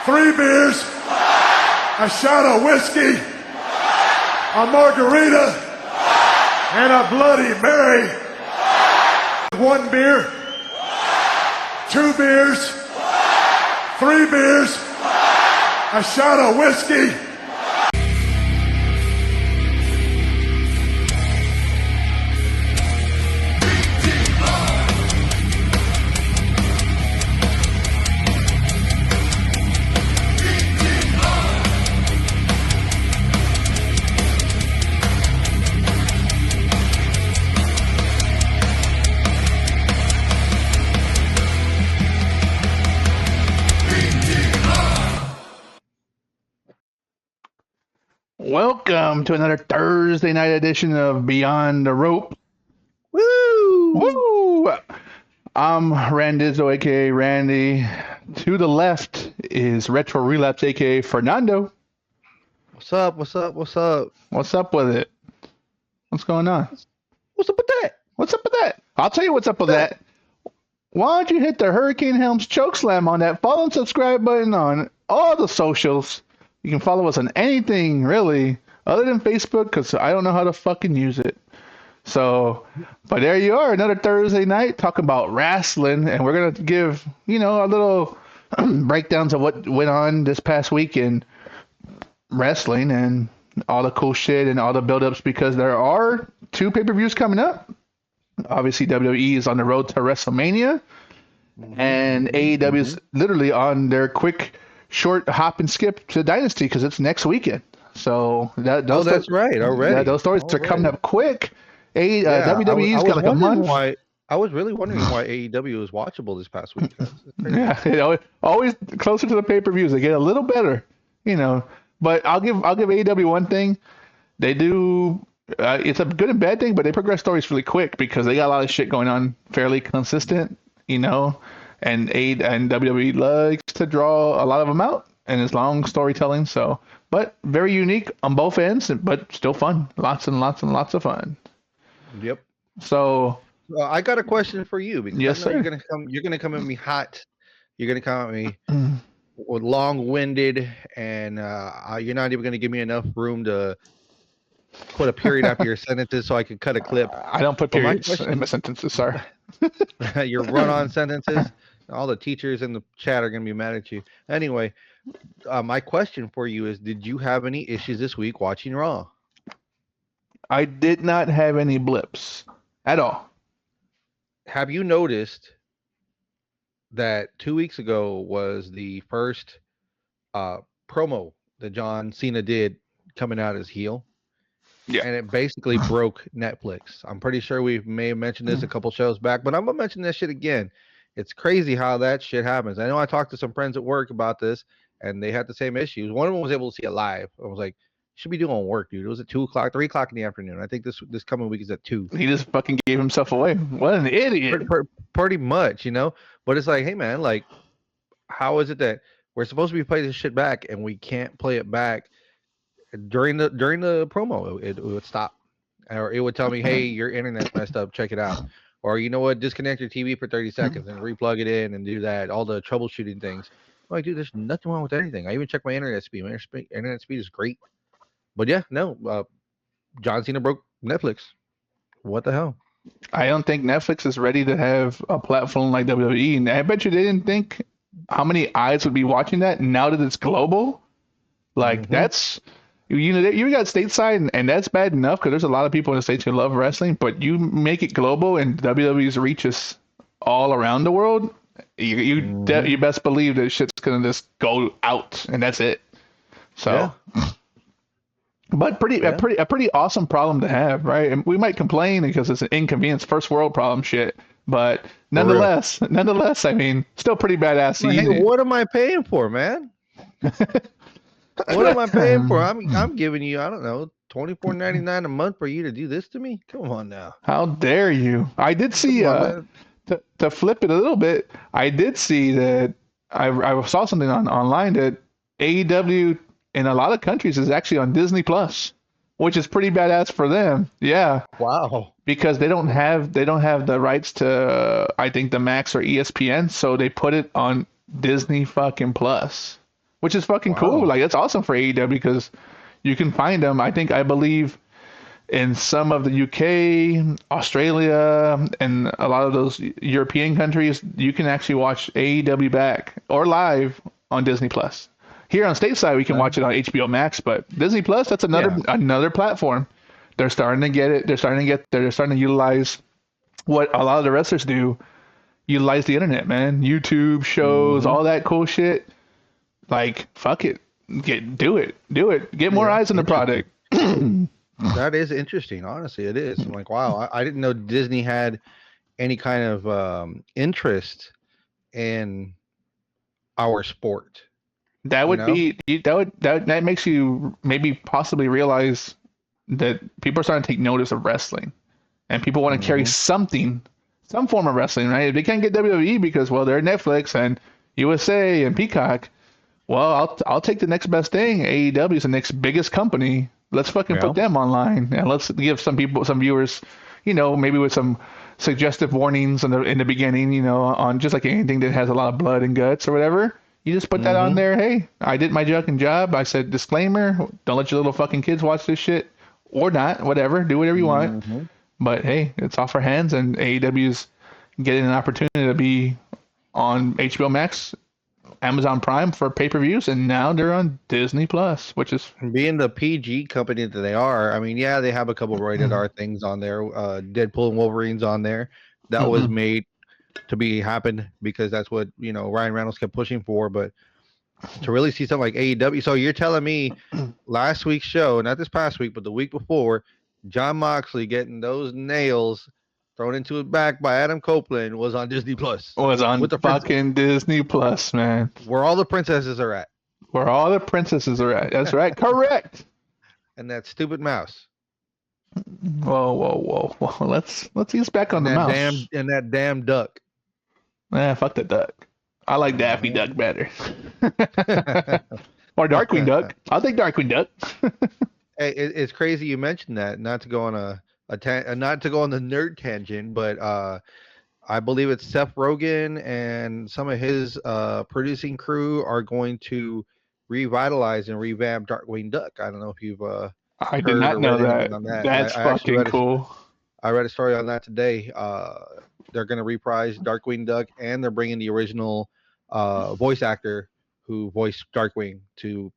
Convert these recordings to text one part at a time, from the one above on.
3 beers, a shot of whiskey, a margarita, and a Bloody Mary. 1 beer, 2 beers, 3 beers, a shot of whiskey. Welcome to another Thursday night edition of Beyond the Rope. Woo! Woo! I'm Randizzo, aka Randy. To the left is Retro Relapse, aka Fernando. What's up? What's up? What's up? What's up with it? What's going on? What's up with that? What's up with that? I'll tell you what's up with that. Why don't you hit the Hurricane Helms chokeslam on that follow and subscribe button on all the socials. You can follow us on anything, really, other than Facebook, because I don't know how to fucking use it. So, but there you are, another Thursday night talking about wrestling, and we're going to give, a little breakdowns of what went on this past week in wrestling and all the cool shit and all the build-ups, because there are 2 pay-per-views coming up. Obviously, WWE is on the road to WrestleMania, and AEW is literally on their quick short hop and skip to Dynasty because it's next weekend. So that's right. Already, yeah, those stories are coming up quick. WWE's got like a month. I was really wondering why AEW was watchable this past week. Yeah, always closer to the pay-per-views, they get a little better, But I'll give AEW one thing. They do. It's a good and bad thing, but they progress stories really quick because they got a lot of shit going on, fairly consistent, And WWE likes to draw a lot of them out, and it's long storytelling. So, but very unique on both ends, but still fun. Lots and lots and lots of fun. Yep. So, I got a question for you because yes, sir. You're gonna come at me hot. You're gonna come at me with long-winded, and you're not even gonna give me enough room to put a period after your sentences so I can cut a clip. I don't put periods in my sentences, sir. Your run-on sentences. All the teachers in the chat are going to be mad at you. Anyway, my question for you is, did you have any issues this week watching Raw? I did not have any blips at all. Have you noticed that 2 weeks ago was the first promo that John Cena did coming out as heel? Yeah. And it basically broke Netflix. I'm pretty sure we may have mentioned this a couple shows back, but I'm going to mention this shit again. It's crazy how that shit happens. I know I talked to some friends at work about this, and they had the same issues. One of them was able to see it live. I was like, you should be doing work, dude. It was at 2 o'clock, 3 o'clock in the afternoon. I think this coming week is at 2. He just fucking gave himself away. What an idiot. Pretty much, But it's like, hey, man, like, how is it that we're supposed to be playing this shit back, and we can't play it back during the promo? It would stop. Or it would tell me, hey, your internet's messed up. Check it out. Or you know what? Disconnect your TV for 30 seconds and replug it in and do that. All the troubleshooting things. I'm like, dude, there's nothing wrong with anything. I even checked my internet speed. My internet speed is great. But yeah, no. John Cena broke Netflix. What the hell? I don't think Netflix is ready to have a platform like WWE. And I bet you they didn't think how many eyes would be watching that now that it's global. Like, that's... You got stateside, and that's bad enough because there's a lot of people in the States who love wrestling, but you make it global and WWE's reaches all around the world, you best believe that shit's going to just go out, and that's it. So, but a pretty awesome problem to have, right? And we might complain because it's an inconvenience, first world problem shit, but nonetheless, I mean, still pretty badass. Hey, what am I paying for, man? What am I paying for? I'm giving you, I don't know, $24.99 a month for you to do this to me? Come on now. How dare you? I did see to flip it a little bit. I did see that I saw something online that AEW in a lot of countries is actually on Disney Plus, which is pretty badass for them. Yeah. Wow. Because they don't have the rights to I think the Max or ESPN, so they put it on Disney fucking Plus, which is fucking Wow. cool. Like, it's awesome for AEW because you can find them. I believe in some of the UK, Australia, and a lot of those European countries, you can actually watch AEW back or live on Disney Plus. Here on stateside, we can watch it on HBO Max, but Disney Plus, that's another platform. They're starting to get it. They're starting to utilize what a lot of the wrestlers do. Utilize the internet, man. YouTube shows, all that cool shit. Like, fuck it. Do it. Get more eyes on the product. That is interesting. Honestly, it is. I'm like, wow, I didn't know Disney had any kind of interest in our sport. That would be that makes you maybe possibly realize that people are starting to take notice of wrestling, and people want to carry some form of wrestling, right? If they can't get WWE because, well, they're Netflix and USA and Peacock, well, I'll take the next best thing. AEW is the next biggest company. Let's fucking put them online, and let's give some viewers, maybe with some suggestive warnings in the beginning, on just like anything that has a lot of blood and guts or whatever. You just put that on there. Hey, I did my fucking job. I said disclaimer. Don't let your little fucking kids watch this shit, or not. Whatever. Do whatever you want. But hey, it's off our hands, and AEW's getting an opportunity to be on HBO Max, Amazon Prime for pay-per-views, and now they're on Disney Plus, which is being the PG company that they are. I mean, yeah, they have a couple of rated R things on there. Deadpool and Wolverine's on there. That was made to happen because that's what Ryan Reynolds kept pushing for. But to really see something like AEW, so you're telling me last week's show, not this past week, but the week before, John Moxley getting those nails thrown into his back by Adam Copeland was on Disney Plus. Was on with the fucking Disney Plus, man. Where all the princesses are at. Where all the princesses are at. That's right. Correct. And that stupid mouse. Whoa. Let's ease back on the mouse. That damn duck. Fuck the duck. I like Daffy Duck better. Or Darkwing Duck. I'll take Darkwing Duck. Hey, it's crazy you mentioned that. Not to go on not to go on the nerd tangent, but I believe it's Seth Rogen and some of his producing crew are going to revitalize and revamp Darkwing Duck. I don't know if you've I did not know that. That's fucking cool. I read a story on that today. They're going to reprise Darkwing Duck, and they're bringing the original voice actor who voiced Darkwing to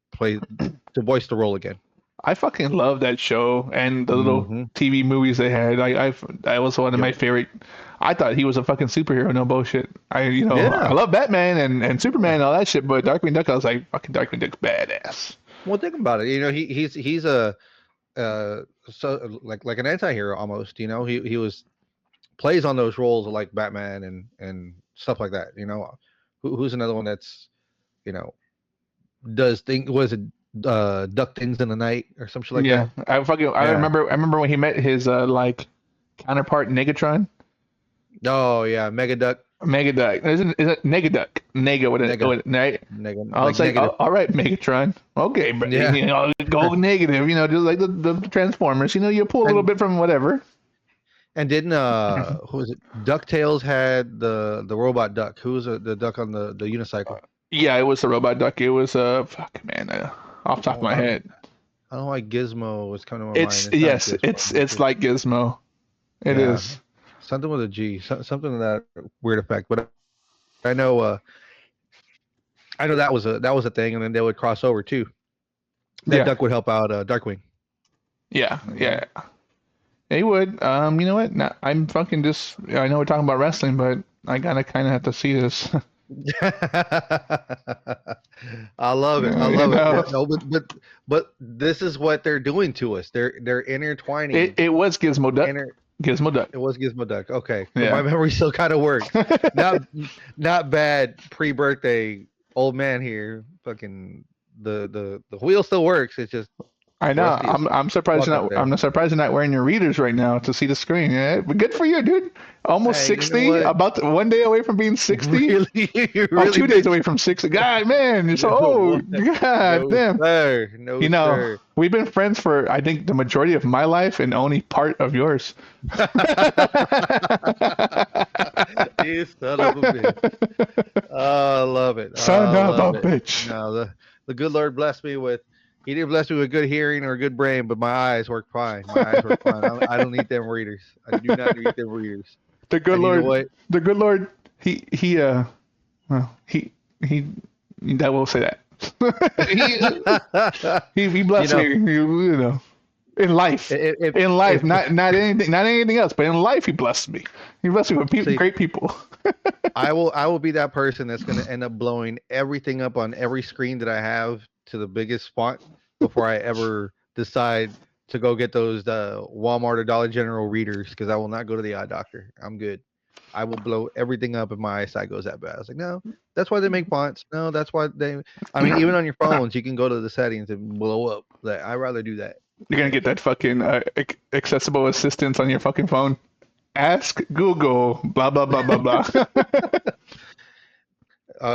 voice the role again. I fucking love that show and the little TV movies they had. That was one of my favorite. I thought he was a fucking superhero, no bullshit. I love Batman and Superman and all that shit, but Darkwing Duck, I was like, fucking Darkwing Duck's badass. Well, think about it. He's a so like an anti-hero almost. He plays on those roles of like Batman and stuff like that. Who's another one that's does things? Was it duck things in the night or some shit like that? I remember when he met his counterpart Negatron. Oh yeah, Megaduck. Is it Negaduck? Nega with a Nega. I was like, all right, Megatron. Okay, but go negative. Just like the Transformers. You pull a little bit from whatever. And didn't who was it? DuckTales had the robot duck. Who was the duck on the unicycle? Yeah, it was the robot duck. It was off the top of my head. I don't know why Gizmo was coming to my mind. It's like Gizmo. It is something with a G, something of that weird effect. But I know that was a thing, and then they would cross over too. That duck would help out Darkwing. Yeah. He would. You know what? I'm fucking just. I know we're talking about wrestling, but I gotta kind of have to see this. I love it. No, but this is what they're doing to us. They're intertwining. It was Gizmo Duck. Gizmo Duck. It was Gizmo Duck. Okay, my memory still kind of works. Not bad. Pre-birthday old man here. Fucking the wheel still works. It's just. I know. I'm surprised you're not wearing your readers right now to see the screen. Yeah, but good for you, dude. Almost 60. About one day away from being 60. Really? 2 days away from 60. God, man, you're so old. God damn. Sir. No, sir. We've been friends for I think the majority of my life and only part of yours. You son of a bitch. Oh, I love it. Son of a bitch. No, the good Lord blessed me with. He didn't bless me with good hearing or a good brain, but my eyes work fine. My eyes work fine. I don't need them readers. I do not need them readers. The good And you know Lord, what? the good Lord, well, he, that will say that. he You blessed me, know, you know, in life, in life, if not anything else, but in life, he blessed me. He blessed me with see, great people. I will be that person that's going to end up blowing everything up on every screen that I have to the biggest font before I ever decide to go get those Walmart or Dollar General readers because I will not go to the eye doctor. I'm good. I will blow everything up if my eyesight goes that bad. I was like, no, that's why they make fonts. No, that's why they. I mean, even on your phones, you can go to the settings and blow up. Like, I'd rather do that. You're gonna get that fucking accessible assistance on your fucking phone. Ask Google, blah blah blah blah blah.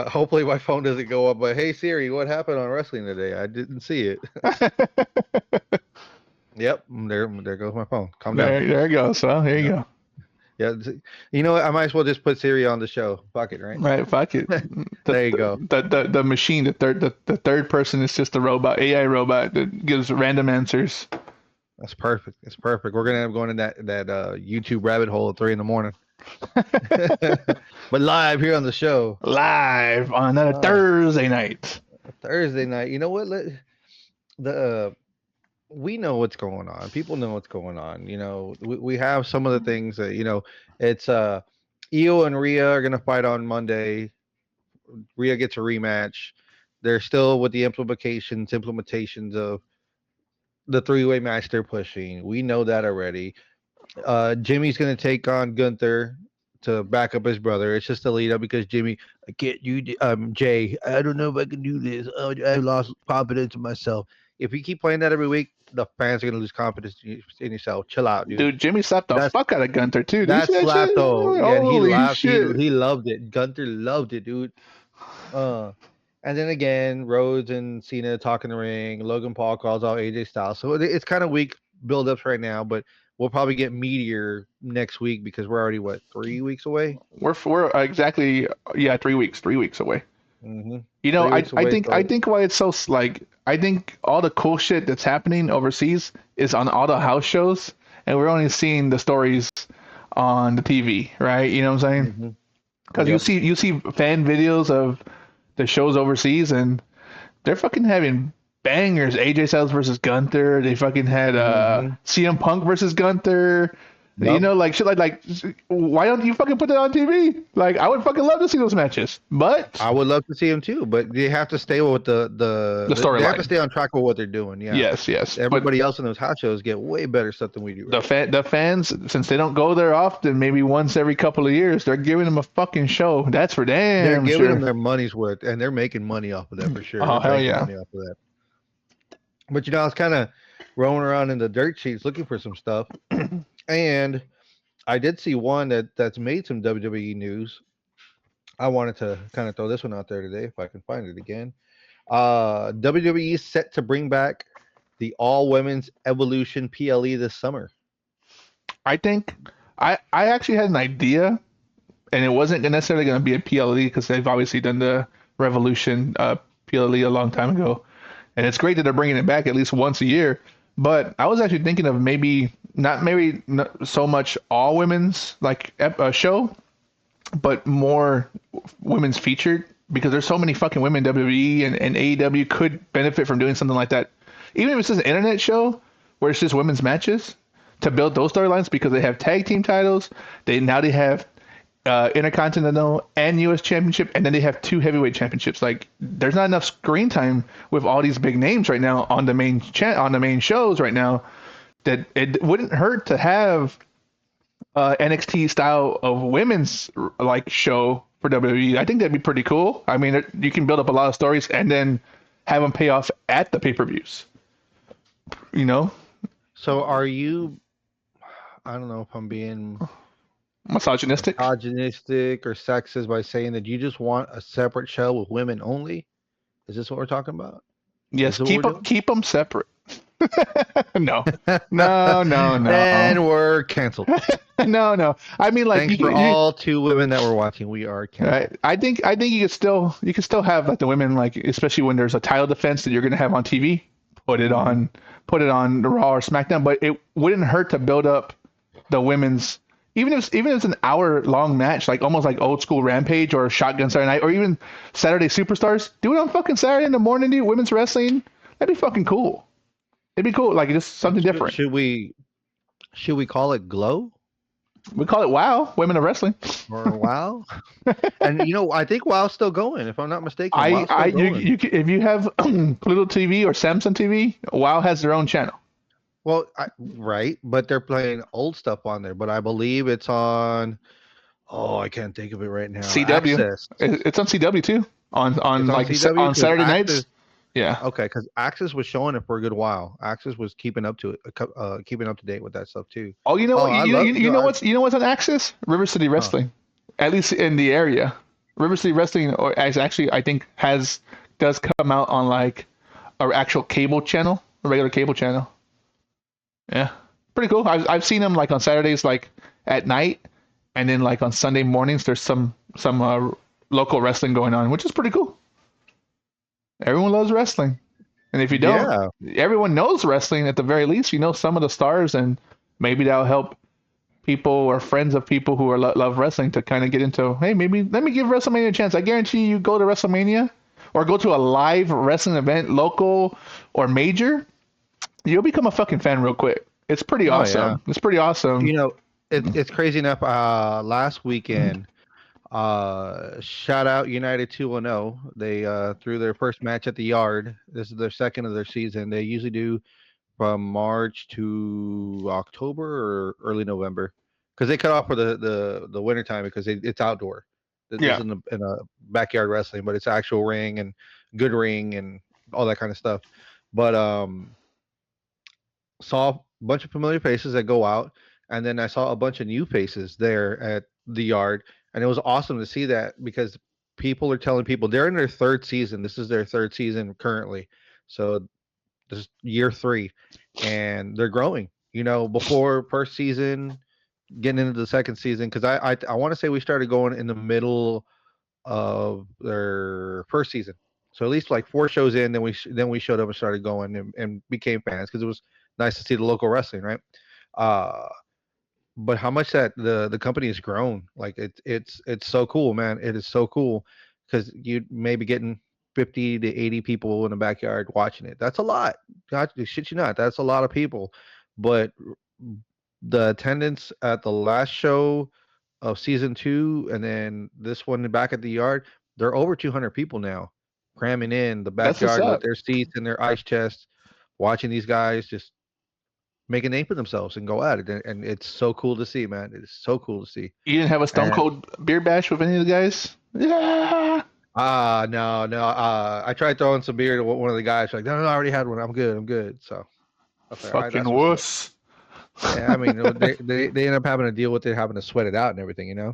Hopefully, my phone doesn't go up. But hey, Siri, what happened on wrestling today? I didn't see it. Yep, there goes my phone. Calm down. There you go. So here you Yep. go. Yeah, you know what? I might as well just put Siri on the show. Fuck it, right? Right, fuck it. There you go. The machine, the third person is just a robot, AI robot that gives random answers. That's perfect. It's perfect. We're gonna end up going in that YouTube rabbit hole at 3 a.m. But live here on the show, Live on another uh, Thursday night. Thursday night. You know what? The we know what's going on. People know what's going on. You know, we have some of the things that it's Io and Rhea are gonna fight on Monday. Rhea gets a rematch. They're still with the implementations of the three-way match they're pushing. We know that already. Jimmy's gonna take on Gunther to back up his brother. It's just a lead up because Jimmy, I can't do Jay. I don't know if I can do this. Oh, I lost confidence in myself. If you keep playing that every week, the fans are gonna lose confidence in yourself. Chill out, dude. Dude, Jimmy slapped the That's fuck out of Gunther too. Did you see that's that shit? Slapto. Yeah, and he Holy laughed. He shit. he loved it. Gunther loved it, dude. Uh, and then again, Rhodes and Cena talk in the ring. Logan Paul calls out AJ Styles. So it's kind of weak build-ups right now, but we'll probably get meteor next week because we're already what 3 weeks away. We're exactly, yeah, 3 weeks away. Mm-hmm. You know, 3 weeks I away. think So why it's so like I think all the cool shit that's happening overseas is on all the house shows, and we're only seeing the stories on the TV, right? You know what I'm saying? hmm Because yep. you see fan videos of the shows overseas, and they're fucking having bangers. AJ Styles versus Gunther. They fucking had hmm CM Punk versus Gunther. You Yep. know, like shit, like why don't you fucking put that on TV? Like I would fucking love to see those matches, but I would love to see him too, but they have to stay with the they have to storyline. stay on track with what they're doing. Yeah. Yes, yes, but Everybody else in those hot shows get way better stuff than we do right now. the fans, since they don't go there often, maybe once every couple of years, they're giving them a fucking show. That's for They're damn giving them sure. their money's worth, and they're making money off of that for sure. Oh They're hell banking yeah! money off of that. But I was kind of rolling around in the dirt sheets looking for some stuff, and I did see one that's made some WWE news. I wanted to kind of throw this one out there today if I can find it again. WWE is set to bring back the all women's Evolution PLE this summer. I think I actually had an idea, and it wasn't necessarily going to be a PLE because they've obviously done the Revolution PLE a long time ago, and it's great that they're bringing it back at least once a year. But I was actually thinking of maybe not so much all women's like show, but more women's featured because there's so many fucking women in WWE and AEW could benefit from doing something like that. Even if it's just an internet show where it's just women's matches to build those storylines because they have tag team titles. They have Intercontinental and U.S. Championship, and then they have two heavyweight championships. Like, there's not enough screen time with all these big names right now on the main shows right now that it wouldn't hurt to have NXT style of women's like show for WWE. I think that'd be pretty cool. I mean, you can build up a lot of stories and then have them pay off at the pay-per-views. You know, So are you? I don't know if I'm being misogynistic. misogynistic or sexist by saying that you just want a separate show with women only. Is this what we're talking about? Is Yes, this what we're doing? keep them separate. No, no, no, And no, we're canceled. no. I mean, like Thanks for all 2 women that were watching. We are canceled. right. I think you could still have like the women, like especially when there's a title defense that you're gonna have on TV. Put it Mhm. on, put it on the Raw or SmackDown, but it wouldn't hurt to build up the women's. Even if it's an hour long match, like almost like old school Rampage or Shotgun Saturday Night or even Saturday Superstars, do it on fucking Saturday in the morning, dude. Women's wrestling, that'd be fucking cool. It'd be cool, like just something Should, different. should we should we call it Glow We call it WoW, Women of Wrestling. or Wow? And I think WoW's still going. If I'm not mistaken, WoW's still going. If you have Pluto TV or Samsung TV, WoW has their own channel. Well, right, but they're playing old stuff on there. But I believe it's on. Oh, I can't think of it right now. CW, Access. it's on CW too. On It's on like CW on because Saturday Access. nights. Yeah. Okay, because Access was showing it for a good while. Access was keeping up to it, keeping up to date with that stuff too. Oh, you know Oh, what? I love. You know what's on Access? River City Huh. Wrestling, at least in the area. River City Wrestling, or actually, I think does come out on like a actual cable channel, a regular cable channel. Yeah, pretty cool. I've seen them like on Saturdays, like at night, and then like on Sunday mornings. There's some local wrestling going on, which is pretty cool. Everyone loves wrestling, and if you don't, Yeah. everyone knows wrestling at the very least. You know some of the stars, and maybe that'll help people or friends of people who are love wrestling to kind of get into. Hey, maybe let me give WrestleMania a chance. I guarantee you go to WrestleMania or go to a live wrestling event, local or major, you'll become a fucking fan real quick. It's pretty Oh yeah. awesome. It's pretty awesome. It's crazy enough. Last weekend, shout out United 2-0. They threw their first match at the Yard. This is their second of their season. They usually do from March to October or early November, because they cut off for the winter time because it's outdoor. This Yeah, isn't in a backyard wrestling, but it's actual ring and good ring and all that kind of stuff. But saw a bunch of familiar faces that go out, and then I saw a bunch of new faces there at the Yard, and it was awesome to see that because people are telling people they're in their third season. This is their third season currently, so this is year 3, and they're growing. Before first season, getting into the second season, because I want to say we started going in the middle of their first season. So at least like 4 shows in, then we showed up and started going and became fans because it was nice to see the local wrestling, right? Uh, but how much that the company has grown, like it's so cool, man. It is so cool because you may be getting 50 to 80 people in the backyard watching it. That's a lot. God, shit you not. That's a lot of people. But the attendance at the last show of season 2 and then this one back at the Yard, they're over 200 people now, cramming in the that's what's backyard with up. their seats and their ice chests, watching these guys just make a name for themselves and go at it. And it's so cool to see, man. It is so cool to see. You didn't have a Stone And Cold beer bash with any of the guys? Yeah. no, no. I tried throwing some beer to one of the guys. Like, no, no, I already had one. I'm good. I'm good. So I was like, all right, Fucking that's what's up. wuss. Yeah, I mean, they end up having to deal with it, having to sweat it out and everything. Yeah,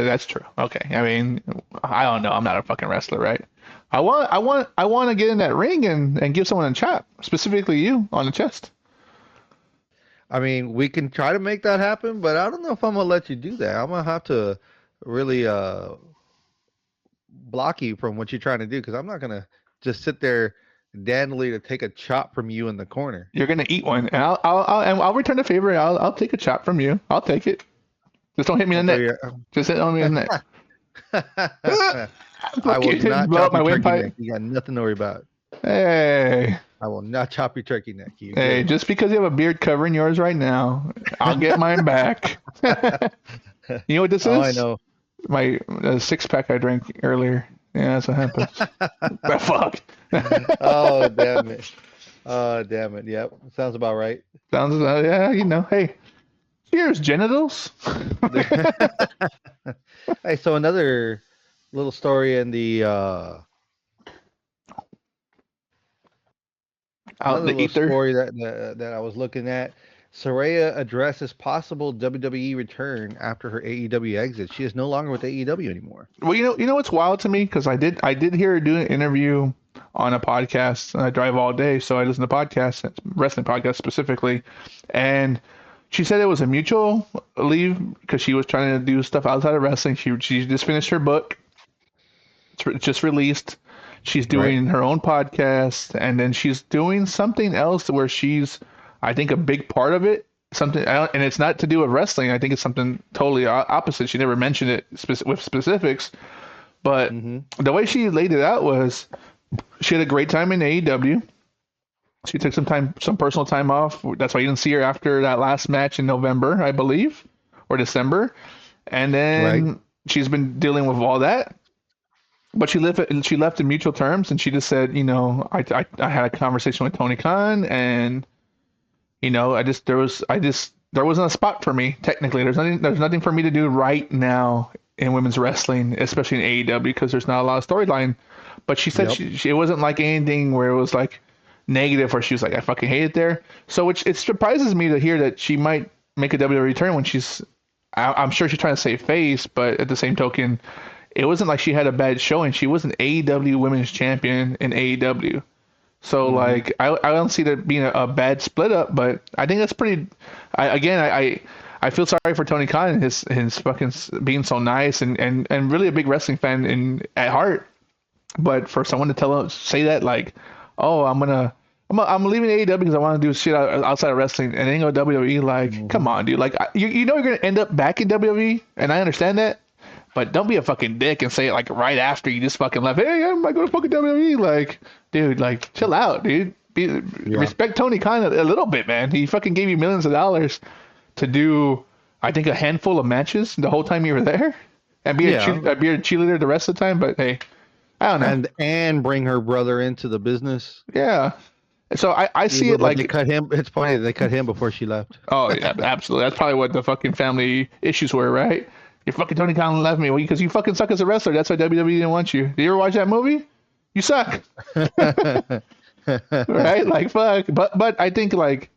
that's true. Okay. I mean, I don't know. I'm not a fucking wrestler, right? I want to get in that ring and give someone a chop, specifically you on the chest. I mean, we can try to make that happen, but I don't know if I'm gonna let you do that. I'm gonna have to really block you from what you're trying to do because I'm not gonna just sit there dandly to take a chop from you in the corner. You're gonna eat one, and I'll return the favor. I'll take a chop from you. I'll take it. Just don't hit me I'll in the throw neck. Just hit on me in the neck. I will Fucking not blow up chop my your turkey windpipe. neck. You got nothing to worry about. Hey, I will not chop your turkey neck. You hey, good? just because you have a beard covering yours right now, I'll get mine back. You know what this Oh, I is? know. My 6-pack I drank earlier. Yeah, that's what happens. But fuck. Oh, damn it. Oh, damn it. Yep. Sounds about right. Sounds yeah, hey. Cheers, genitals. Hey, so another little story in the Out in another the little ether. story that I was looking at. Saraya addresses possible WWE return after her AEW exit. She is no longer with AEW anymore. Well, you know what's wild to me because I did hear her do an interview on a podcast. I drive all day, so I listen to podcasts, wrestling podcasts specifically. And she said it was a mutual leave because she was trying to do stuff outside of wrestling. She just finished her book. It's just released. She's Right. doing her own podcast, and then she's doing something else where she's, I think, a big part of it. Something, and it's not to do with wrestling. I think it's something totally opposite. She never mentioned it with specifics, but Mm-hmm. the way she laid it out was she had a great time in AEW. She took some personal time off. That's why you didn't see her after that last match in November, I believe, or December. And Right. then she's been dealing with all that. But she left in mutual terms, and she just said, I had a conversation with Tony Khan, and there wasn't a spot for me technically. There's nothing for me to do right now in women's wrestling, especially in AEW, because there's not a lot of storyline. But she said Yep. it wasn't like anything where it was like negative, where she was like, I fucking hate it there. So it surprises me to hear that she might make a WWE return when I'm sure she's trying to save face, but at the same token, it wasn't like she had a bad showing. She was an AEW Women's Champion in AEW. So Mm-hmm. like I don't see that being a bad split up, but I think that's pretty. I feel sorry for Tony Khan and his fucking being so nice and really a big wrestling fan at heart. But for someone to say that like, oh, I'm leaving AEW because I want to do shit outside of wrestling, and then go to WWE. Like, come Mm-hmm. on, dude. Like, you know you're gonna end up back in WWE, and I understand that. But don't be a fucking dick and say it like right after you just fucking left. Hey, I'm going to fucking WWE. Like, dude, like, chill out, dude. Yeah. Respect Tony Khan a little bit, man. He fucking gave you millions of dollars to do, I think, a handful of matches the whole time you were there, and Yeah. be a cheerleader the rest of the time. But hey, I don't know. And bring her brother into the business. Yeah. So I see it But they like, cut him. It's funny they cut him before she left. oh yeah, absolutely. That's probably what the fucking family issues were, right? Your fucking Tony Khan left me because you fucking suck as a wrestler. That's why WWE didn't want you. Did you ever watch that movie? You suck, right? Like fuck. But I think like,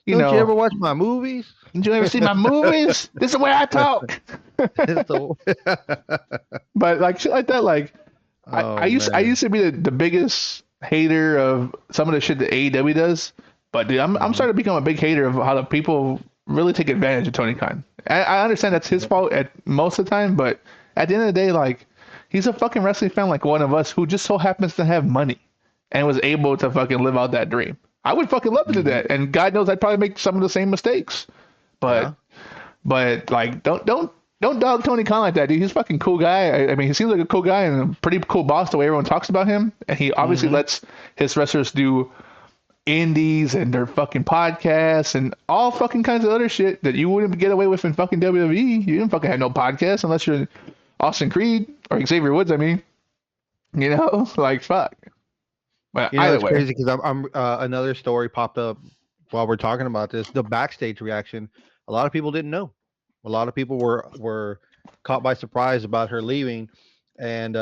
Don't you ever watch my movies? did you ever see my movies? This is the way I talk. It's But like shit like that, like oh I man. used to be the biggest hater of some of the shit that AEW does. But dude, I'm Mhm. starting to become a big hater of how the people really take advantage of Tony Khan. I understand that's his fault at most of the time, but at the end of the day, like he's a fucking wrestling fan like one of us who just so happens to have money and was able to fucking live out that dream. I would fucking love to do Mhm. that, and God knows I'd probably make some of the same mistakes. But Yeah. like don't dog Tony Khan like that, dude. He's a fucking cool guy. I mean, he seems like a cool guy and a pretty cool boss the way everyone talks about him. And he obviously Mhm. lets his wrestlers do indies and their fucking podcasts and all fucking kinds of other shit that you wouldn't get away with in fucking WWE. You didn't fucking have no podcast unless you're Austin Creed or Xavier Woods. I mean, like fuck. But You know, either it's way, crazy because I'm another story popped up while we're talking about this. The backstage reaction. A lot of people didn't know. A lot of people were caught by surprise about her leaving, and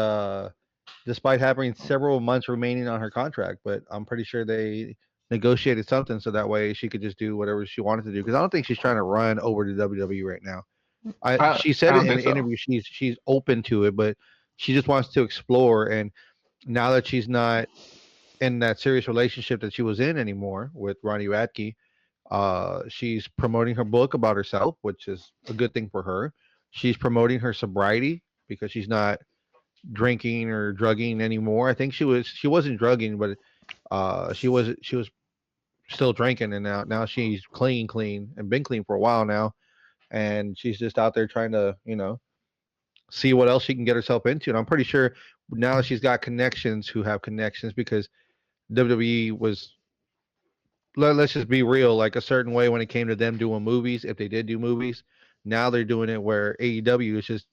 despite having several months remaining on her contract, but I'm pretty sure they negotiated something so that way she could just do whatever she wanted to do. Because I don't think she's trying to run over to WWE right now. She I said it don't in think an so. interview. She's open to it, but she just wants to explore. And now that she's not in that serious relationship that she was in anymore with Ronnie Radke, she's promoting her book about herself, which is a good thing for her. She's promoting her sobriety because she's not drinking or drugging anymore. I think she wasn't drugging, but she was still drinking, and now she's clean, and been clean for a while now, and she's just out there trying to see what else she can get herself into. And I'm pretty sure now that she's got connections who have connections because WWE was, let's just be real, like a certain way when it came to them doing movies. If they did do movies, now they're doing it where AEW is just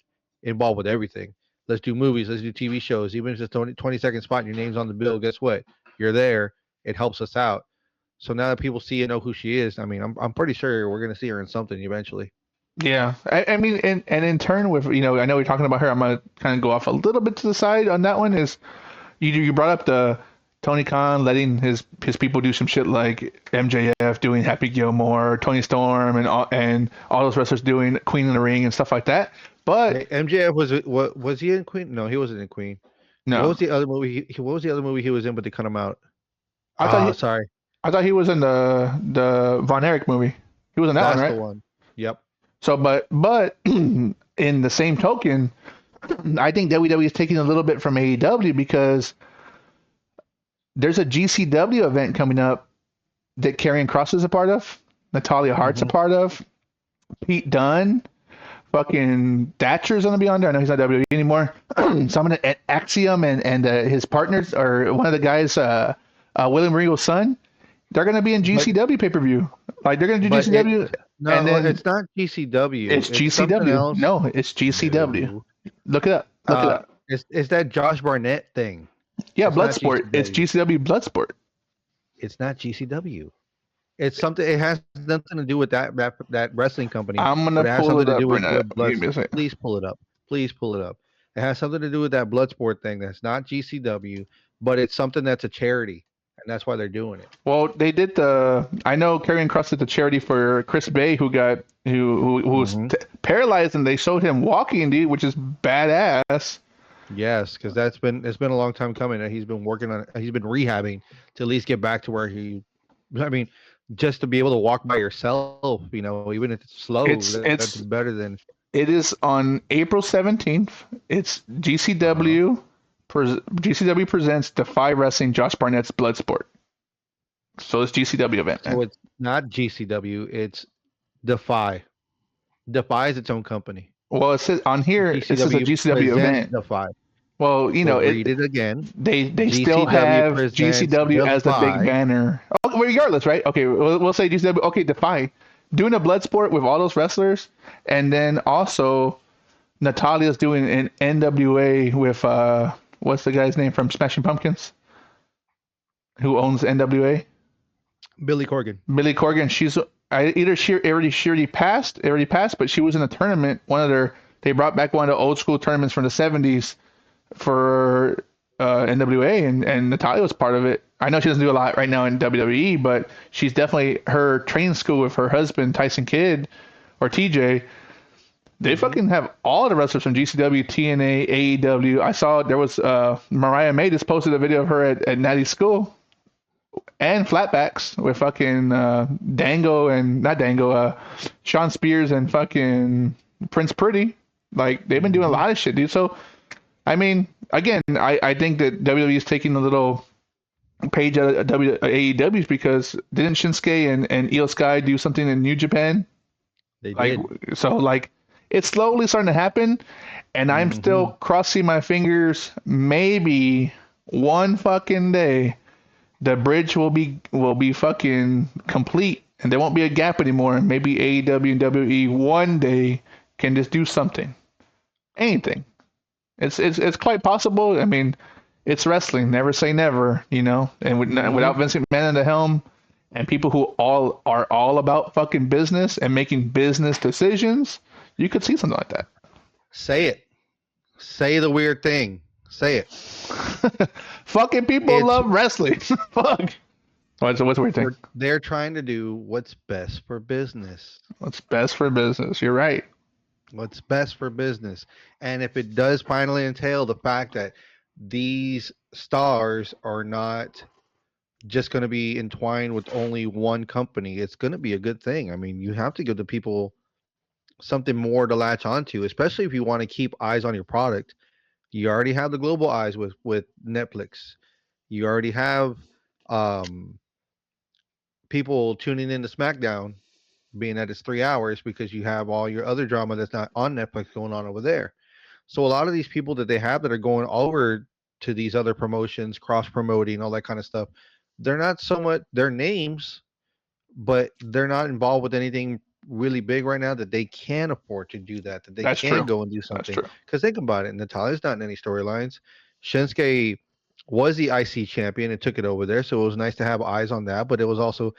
involved with everything. Let's do movies, let's do TV shows. Even if it's a 20-second spot and your name's on the bill, guess what? You're there. It helps us out. So now that people see and know who she is, I mean, I'm pretty sure we're gonna see her in something eventually. Yeah, I mean, and in turn with I know we're talking about her. I'm gonna kind of go off a little bit to the side on that one. Is you brought up the Tony Khan letting his people do some shit like MJF doing Happy Gilmore, Tony Storm, and all those wrestlers doing Queen in the Ring and stuff like that. But MJF was he in Queen? No, he wasn't in Queen. What No, was the other movie? What was the other movie he was in? But they cut him out. I thought he Sorry, I thought he was in the Von Erich movie. He was in that one, that's the right? one. Yep. So, but in the same token, I think WWE is taking a little bit from AEW because there's a GCW event coming up that Karrion Kross is a part of, Natalia Hart's a Hmm. part of, Pete Dunne, fucking Thatcher's gonna be on there. I know he's not WWE anymore. Someone at Axiom and his partners, or one of the guys, William Regal's son, they're gonna be in But GCW pay per view. Like they're gonna do but it GCW, and no, then it's not GCW. it's It's something GCW. else. No, it's GCW. No. Look it up. Look it up. It's that Josh Barnett thing. Yeah, It's not Bloodsport. It's GCW. GCW Bloodsport. It's not GCW. It's something. It has nothing to do with that wrestling company, I'm gonna but it has pull something it to up do right with now. the blood. Give me a second. Please pull it up. Please pull it up. It has something to do with that blood sport thing. That's not GCW, but it's something that's a charity, and that's why they're doing it. Well, they did the. I know Karrion Kross did the charity for Chris Bay, who was Hmm. paralyzed, and they showed him walking, dude, which is badass. Yes, because it's been a long time coming, and he's been working on. He's been rehabbing to at least get back to where he. I mean, just to be able to walk by yourself, even if it's slow, It's that's it's better than. it is on April 17th. It's Uh-huh. GCW presents Defy Wrestling Josh Barnett's Bloodsport. So it's GCW event, So man. it's not GCW. It's Defy. Defy is its own company. Well, it says on here. It says a GCW GCW presents event. Defy. Well, We'll read it again. they still GCW have presents GCW as the big Defy. banner. Oh, well, regardless, right? Okay, we'll say GCW. Okay, Defy doing a blood sport with all those wrestlers, and then also Natalia's doing an NWA with what's the guy's name from Smashing Pumpkins who owns NWA? Billy Corgan. Billy Corgan. Already passed, but she was in a tournament. They brought back one of the old school tournaments from the 70s for NWA, and Natalia was part of it. I know she doesn't do a lot right now in WWE, but she's definitely her training school with her husband Tyson Kidd or TJ. They fucking have all the wrestlers from GCW, TNA, AEW. I saw there was Mariah May just posted a video of her at Natty's school and flatbacks with fucking Dango and not Dango, Sean Spears and fucking Prince Pretty. Like they've been doing a lot of shit, dude. So I mean, again, I think that WWE is taking a little page out of AEW's because didn't Shinsuke and Io Sky do something in New Japan? They Like did. so, like it's slowly starting to happen, and I'm still Hmm. crossing my fingers. Maybe one fucking day the bridge will be fucking complete, and there won't be a gap anymore. And maybe AEW and WWE one day can just do something, anything. It's quite possible. I mean, it's wrestling. Never say never, And Hmm. without Vince McMahon in the helm, and people who all about fucking business and making business decisions, you could see something like that. Say it. Say the weird thing. Say it. Fucking people It's love wrestling. Fuck. What's the weird thing? they're trying to do what's best for business. What's best for business? You're right. What's best for business. And if it does finally entail the fact that these stars are not just going to be entwined with only one company, it's going to be a good thing. I mean, you have to give the people something more to latch onto, especially if you want to keep eyes on your product. You already have the global eyes with Netflix. You already have um, people tuning into SmackDown, being that it's 3 hours because you have all your other drama that's not on Netflix going on over there. So a lot of these people that they have that are going over to these other promotions, cross promoting, all that kind of stuff, they're not so much their names, but they're not involved with anything really big right now that they can afford to do that they That's can true. go and do That's something. true. Because think about it, Natalia's not in any storylines. Shinsuke was the IC champion and took it over there, so it was nice to have eyes on that. But it was also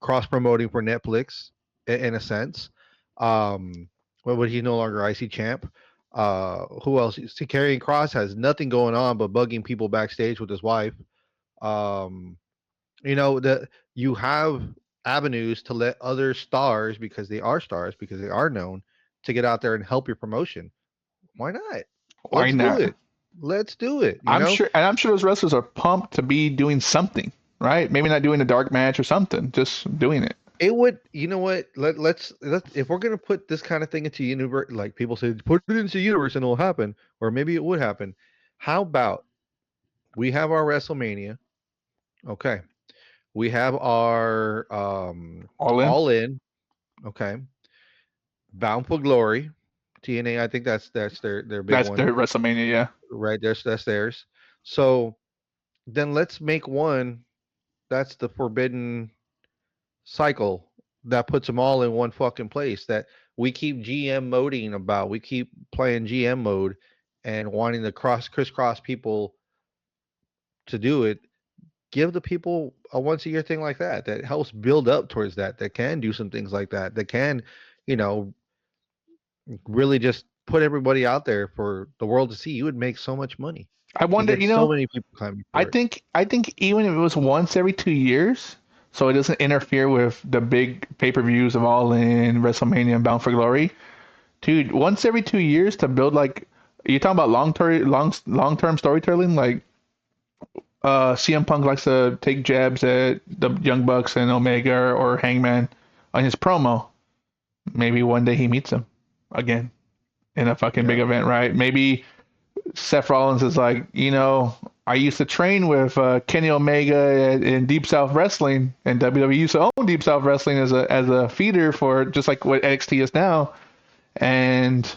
cross promoting for Netflix in a sense. Um, but he's no longer IC champ. Who else? See, Karrion Cross has nothing going on but bugging people backstage with his wife. Um, that you have avenues to let other stars because they are known to get out there and help your promotion. Why not? Why Let's do not? it. Let's do it. I'm sure those wrestlers are pumped to be doing something, right? Maybe not doing a dark match or something, just doing it. It would. You know what? Let's if we're gonna put this kind of thing into universe, like people say, put it into universe and it'll happen, or maybe it would happen. How about we have our WrestleMania? Okay, we have our All in. All In. Okay, Bound for Glory, TNA. I think that's their big That's one, their WrestleMania, yeah. right? That's theirs. So then let's make one that's the Forbidden Cycle that puts them all in one fucking place. That we keep GM moding about. We keep playing GM mode and wanting to crisscross people to do it. Give the people a once a year thing like that that helps build up towards that. That can do some things like that. That can, you know, really just put everybody out there for the world to see. You would make so much money. I You wonder, get so many people coming for it. I think even if it was once every 2 years, so it doesn't interfere with the big pay-per-views of All In, WrestleMania, and Bound for Glory, dude, once every 2 years to build like you talking about long term storytelling, like CM Punk likes to take jabs at the Young Bucks and Omega or Hangman on his promo. Maybe one day he meets them again in a fucking big Yeah. event, right? Maybe Seth Rollins is like, I used to train with Kenny Omega in Deep South Wrestling, and WWE used to own Deep South Wrestling as a feeder for just like what NXT is now, and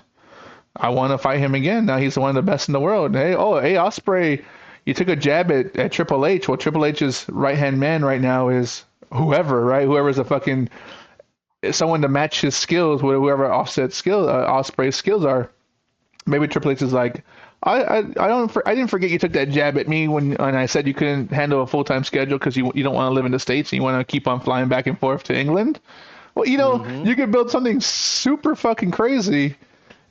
I want to fight him again. Now he's one of the best in the world. Hey, Ospreay, you took a jab at Triple H. Well, Triple H's right hand man right now is whoever, right? Whoever's a fucking someone to match his skills with whoever Ospreay's skills are. Maybe Triple H is like, I didn't forget you took that jab at me when I said you couldn't handle a full time schedule because you don't want to live in the States and you want to keep on flying back and forth to England. Well, Mm-hmm. you could build something super fucking crazy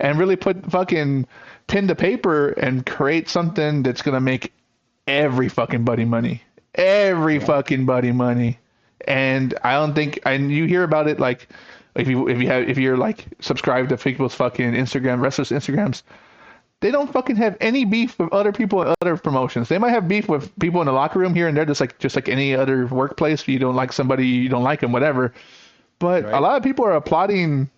and really put fucking pen to paper and create something that's gonna make every fucking buddy money. Every Yeah. fucking buddy money. And I don't think and you hear about it like if you're like subscribed to people's fucking wrestlers Instagrams, they don't fucking have any beef with other people and other promotions. They might have beef with people in the locker room here and there, just like any other workplace. You don't like somebody, you don't like them, whatever. But a Right. lot of people are applauding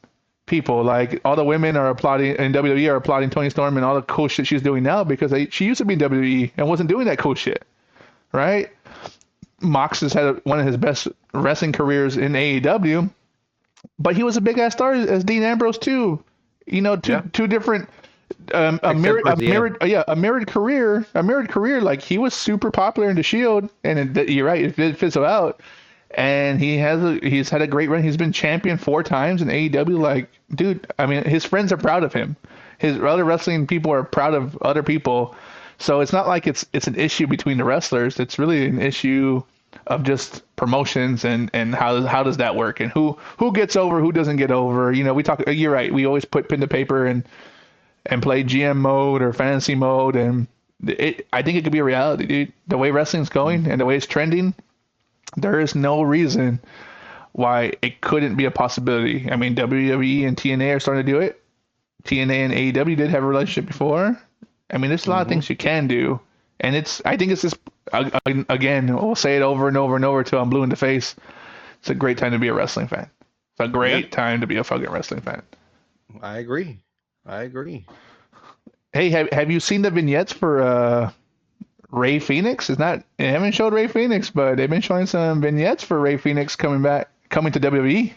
people. Like all the women are applauding and WWE are applauding Tony Storm and all the cool shit she's doing now because she used to be in WWE and wasn't doing that cool shit, right? Mox has had one of his best wrestling careers in AEW, but he was a big ass star as Dean Ambrose too. Yeah. Two different Except towards the end. a mirrored career. Like he was super popular in the Shield, and you're right, it did fizzle out. And he's had a great run. He's been champion 4 times in AEW. Like, dude, I mean, his friends are proud of him. His other wrestling people are proud of other people. So it's not like it's an issue between the wrestlers. It's really an issue of just promotions and how does that work and who gets over, who doesn't get over. We talk. You're right. We always put pen to paper and play GM mode or fantasy mode, and I think it could be a reality, dude. The way wrestling's going and the way it's trending, there is no reason why it couldn't be a possibility. I mean, WWE and TNA are starting to do it. TNA and AEW did have a relationship before. I mean, there's a lot of Mm-hmm. things you can do, and I think it's just again, we'll say it over and over and over till I'm blue in the face. It's a great time to be a wrestling fan. It's a great time to be a fucking wrestling fan. I agree. I agree. Hey, have you seen the vignettes for Ray Phoenix? They haven't showed Ray Phoenix, but they've been showing some vignettes for Ray Phoenix coming to WWE.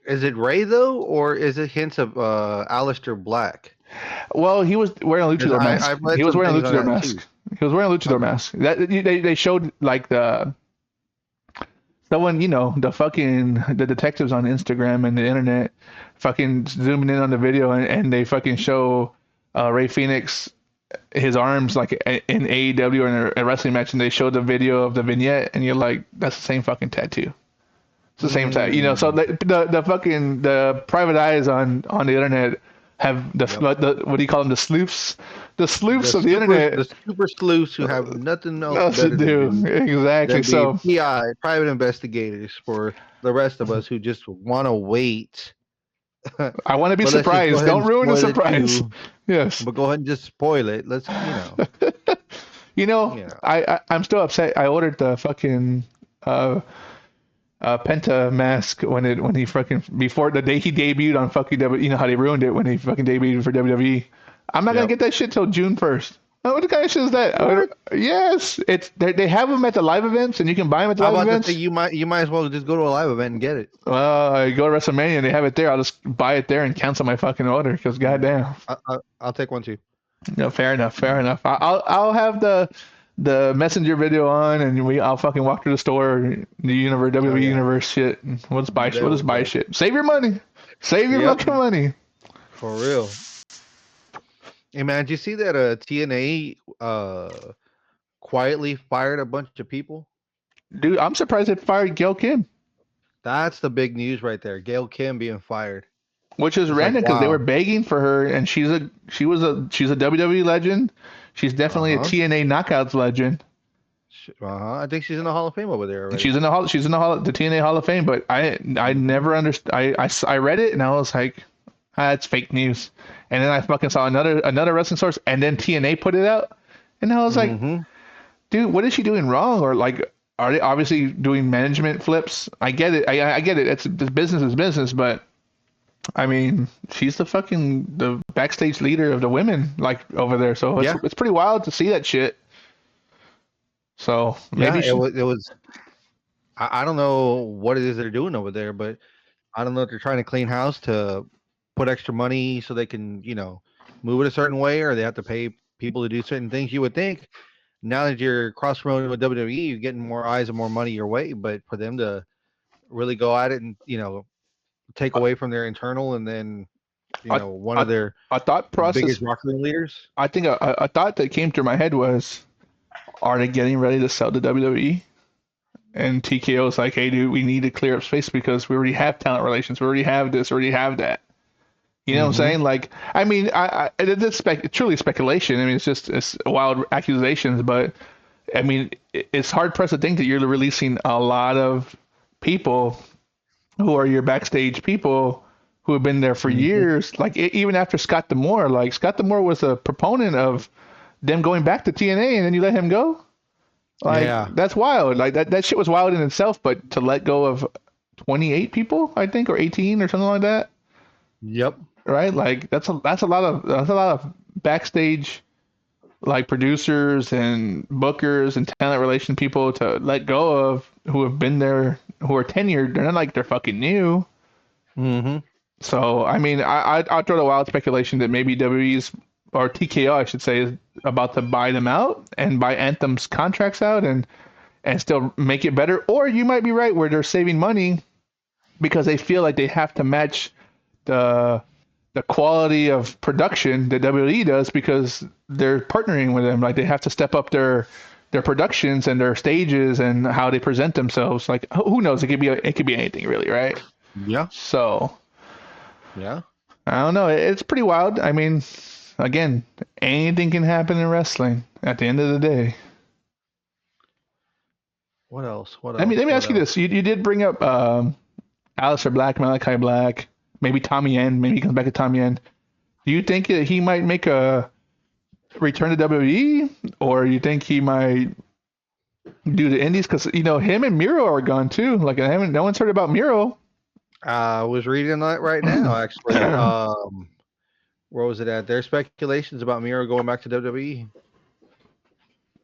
Is it Ray though, or is it hints of Aleister Black? Well, he was wearing a 'Cause luchador mask. I've read He was some wearing a things on luchador that mask. too. He was wearing a luchador Okay. mask. They showed like the detectives on Instagram and the internet fucking zooming in on the video and they fucking show Ray Phoenix his arms like in AEW or in a wrestling match and they show the video of the vignette and you're like, that's the same fucking tattoo. It's the same tattoo. So the private eyes on the internet have the what do you call them, the sleuths of the internet. The super sleuths who have nothing else Else to better to do do exactly. than So be PI, private investigators, for the rest of us who just want to wait I want to be But let's just go surprised. ahead Don't and ruin the spoil it surprise. too. Yes. But go ahead and just spoil it. Let's, You know, you know. I'm still upset. I ordered the fucking uh, Penta mask when he fucking before the day he debuted on fucking W. You know how they ruined it when he fucking debuted for WWE. I'm not gonna Yep. get that shit till June 1st. What kind of shit is that? What? Yes, it's they have them at the live events and you can buy them at the I'm live about to say events. you might as well just go to a live event and get it. Well, I go to WrestleMania and they have it there. I'll just buy it there and cancel my fucking order because goddamn. I'll take one too. No, fair enough. Fair enough. I'll have the messenger video on, and I'll fucking walk through the store, the universe, Oh WWE yeah. universe shit. And we'll just buy shit. There We'll we just buy go. shit. Save your money. Save your Yep. fucking money, For real. Hey man, did you see that TNA quietly fired a bunch of people? dude. I'm surprised they fired Gail Kim, That's the big news right there. Gail Kim being fired. which is It's like, random because they were wow. begging for her, and she's a WWE legend. She's definitely a Uh-huh. TNA knockouts legend. Uh-huh. I think she's in the Hall of Fame over there already. She's in the hall. She's in the TNA Hall of Fame. But I Mhm. never understood. I read it and I was like, it's fake news. And then I fucking saw another wrestling source, and then TNA put it out, and I was like, Mhm. dude, what is she doing wrong? Or like, are they obviously doing management flips? I get it. I get it. It's business is business, but I mean, she's the backstage leader of the women like over there. So Yeah. it's pretty wild to see that shit. So Yeah, maybe it she. was I don't know what it is they're doing over there, but I don't know if they're trying to clean house to put extra money so they can, move it a certain way, or they have to pay people to do certain things. You would think now that you're cross promoting with WWE, you're getting more eyes and more money your way, but for them to really go at it and, take away from their internal and then, A, one of a, their a thought process. biggest rock leaders. I think a thought that came through my head was, are they getting ready to sell to WWE? And TKO is like, hey, dude, we need to clear up space because we already have talent relations. We already have this, we already have that. You know what I'm Mm-hmm. saying? Like, I mean, it's truly speculation. I mean, it's wild accusations, but I mean, it's hard pressed to think that you're releasing a lot of people who are your backstage people who have been there for Mm-hmm. years. Like, even after Scott D'Amore, like Scott D'Amore was a proponent of them going back to TNA, and then you let him go. Like Yeah. that's wild. Like that shit was wild in itself, but to let go of 28 people, I think, or 18 or something like that, Yep. right? Like that's a lot of backstage like producers and bookers and talent relation people to let go of who have been there, who are tenured. They're not like they're fucking new. Mm-hmm. So I mean, I'd throw the wild speculation that maybe WWE's or TKO, I should say, is about to buy them out and buy Anthem's contracts out and still make it better. Or you might be right where they're saving money because they feel like they have to match the the quality of production that WWE does because they're partnering with them. Like they have to step up their productions and their stages and how they present themselves. Like who knows? It could be anything really, right? Yeah. So Yeah. I don't know. It's pretty wild. I mean, again, anything can happen in wrestling at the end of the day. What else? What Let me else? let me What ask you else? this. You did bring up Aleister Black, Malachi Black, maybe Tommy Yen. Maybe he comes back to Tommy Yen. Do you think that he might make a return to WWE, or you think he might do the Indies? Because him and Miro are gone too. Like I haven't, no one's heard about Miro. I was reading that right now, actually. Where was it at? There's speculations about Miro going back to WWE.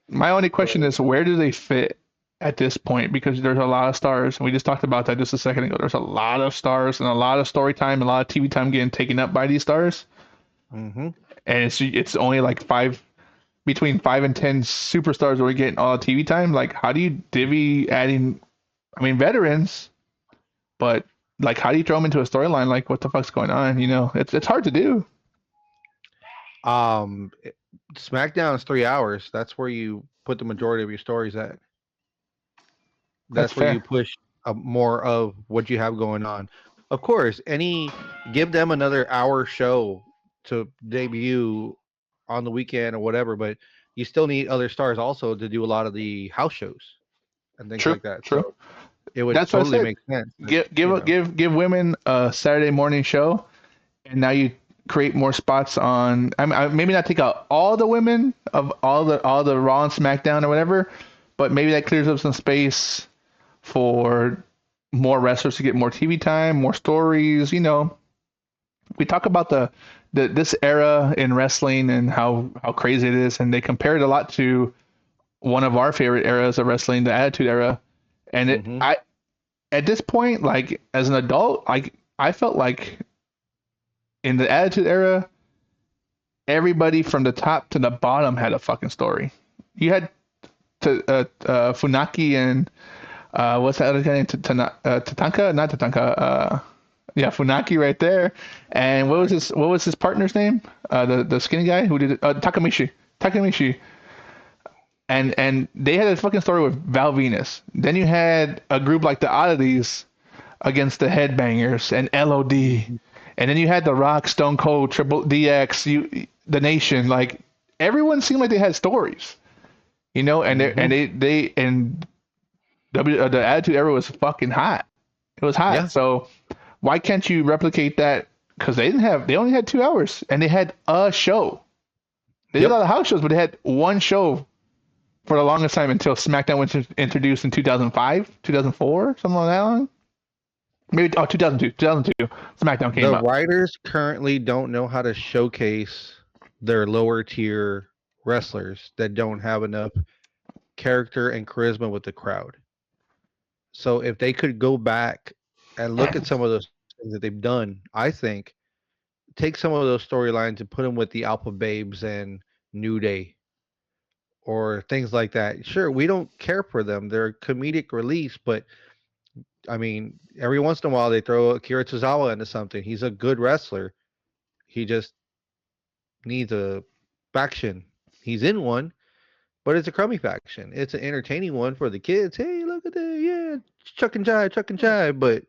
My only question is, where do they fit at this point? Because there's a lot of stars, and we just talked about that just a second ago. There's a lot of stars and a lot of story time, and a lot of TV time getting taken up by these stars, Mm-hmm. and it's only like between 5 and 10 superstars where we're getting all the TV time. Like, how do you divvy adding? I mean, veterans, but like, how do you throw them into a storyline? Like, what the fuck's going on? It's hard to do. Um, it- SmackDown is 3 hours. That's where you put the majority of your stories at. That's That's where you fair. push more of what you have going on. Of course, give them another hour show to debut on the weekend or whatever, but you still need other stars also to do a lot of the house shows and things True, like that. true. So it would That's what I totally said. make sense that, Give women a Saturday morning show and now you create more spots on. Maybe not take out all the women of all the Raw and SmackDown or whatever, but maybe that clears up some space for more wrestlers to get more TV time, more stories. We talk about this era in wrestling and how crazy it is, and they compare it a lot to one of our favorite eras of wrestling, the Attitude Era. And I at this point, like as an adult, I felt like in the Attitude Era, everybody from the top to the bottom had a fucking story. You had Funaki and what's that other guy named? Tatanka? Not Tatanka. Yeah, Funaki right there. And what was his partner's name? The skinny guy who did it? Takamichi. And they had a fucking story with Val Venus. Then you had a group like the Oddities against the Headbangers and LOD. And then you had The Rock, Stone Cold, Triple DX, the Nation. Like everyone seemed like they had stories, and the Attitude Era was fucking hot. It was hot. Yeah. So why can't you replicate that? Because they only had 2 hours and they had a show. They did a lot of house shows, but they had one show for the longest time until SmackDown was introduced in 2005, 2004, something like that long. Maybe 2002. SmackDown came out. The writers currently don't know how to showcase their lower tier wrestlers that don't have enough character and charisma with the crowd. So if they could go back and look at some of those things that they've done, I think take some of those storylines and put them with the Alpha Babes and New Day or things like that. Sure, we don't care for them. They're comedic release, but I mean, every once in a while they throw Akira Tozawa into something. He's a good wrestler. He just needs a faction. He's in one, but it's a crummy faction. It's an entertaining one for the kids. Hey, look at that. Yeah, chuck and jive. But,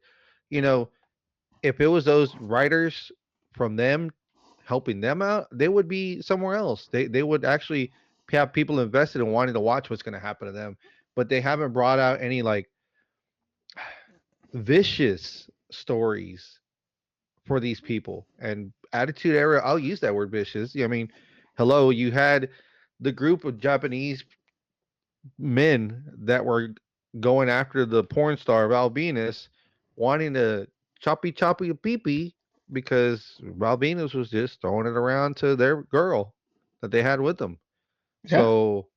if it was those writers from them helping them out, they would be somewhere else. They would actually have people invested in wanting to watch what's going to happen to them. But they haven't brought out any, like, vicious stories for these people. And Attitude Era, I'll use that word vicious. I mean, hello, you had the group of Japanese men that were going after the porn star Val Venus, wanting to choppy a pee-pee because Val Venus was just throwing it around to their girl that they had with them. Yeah. So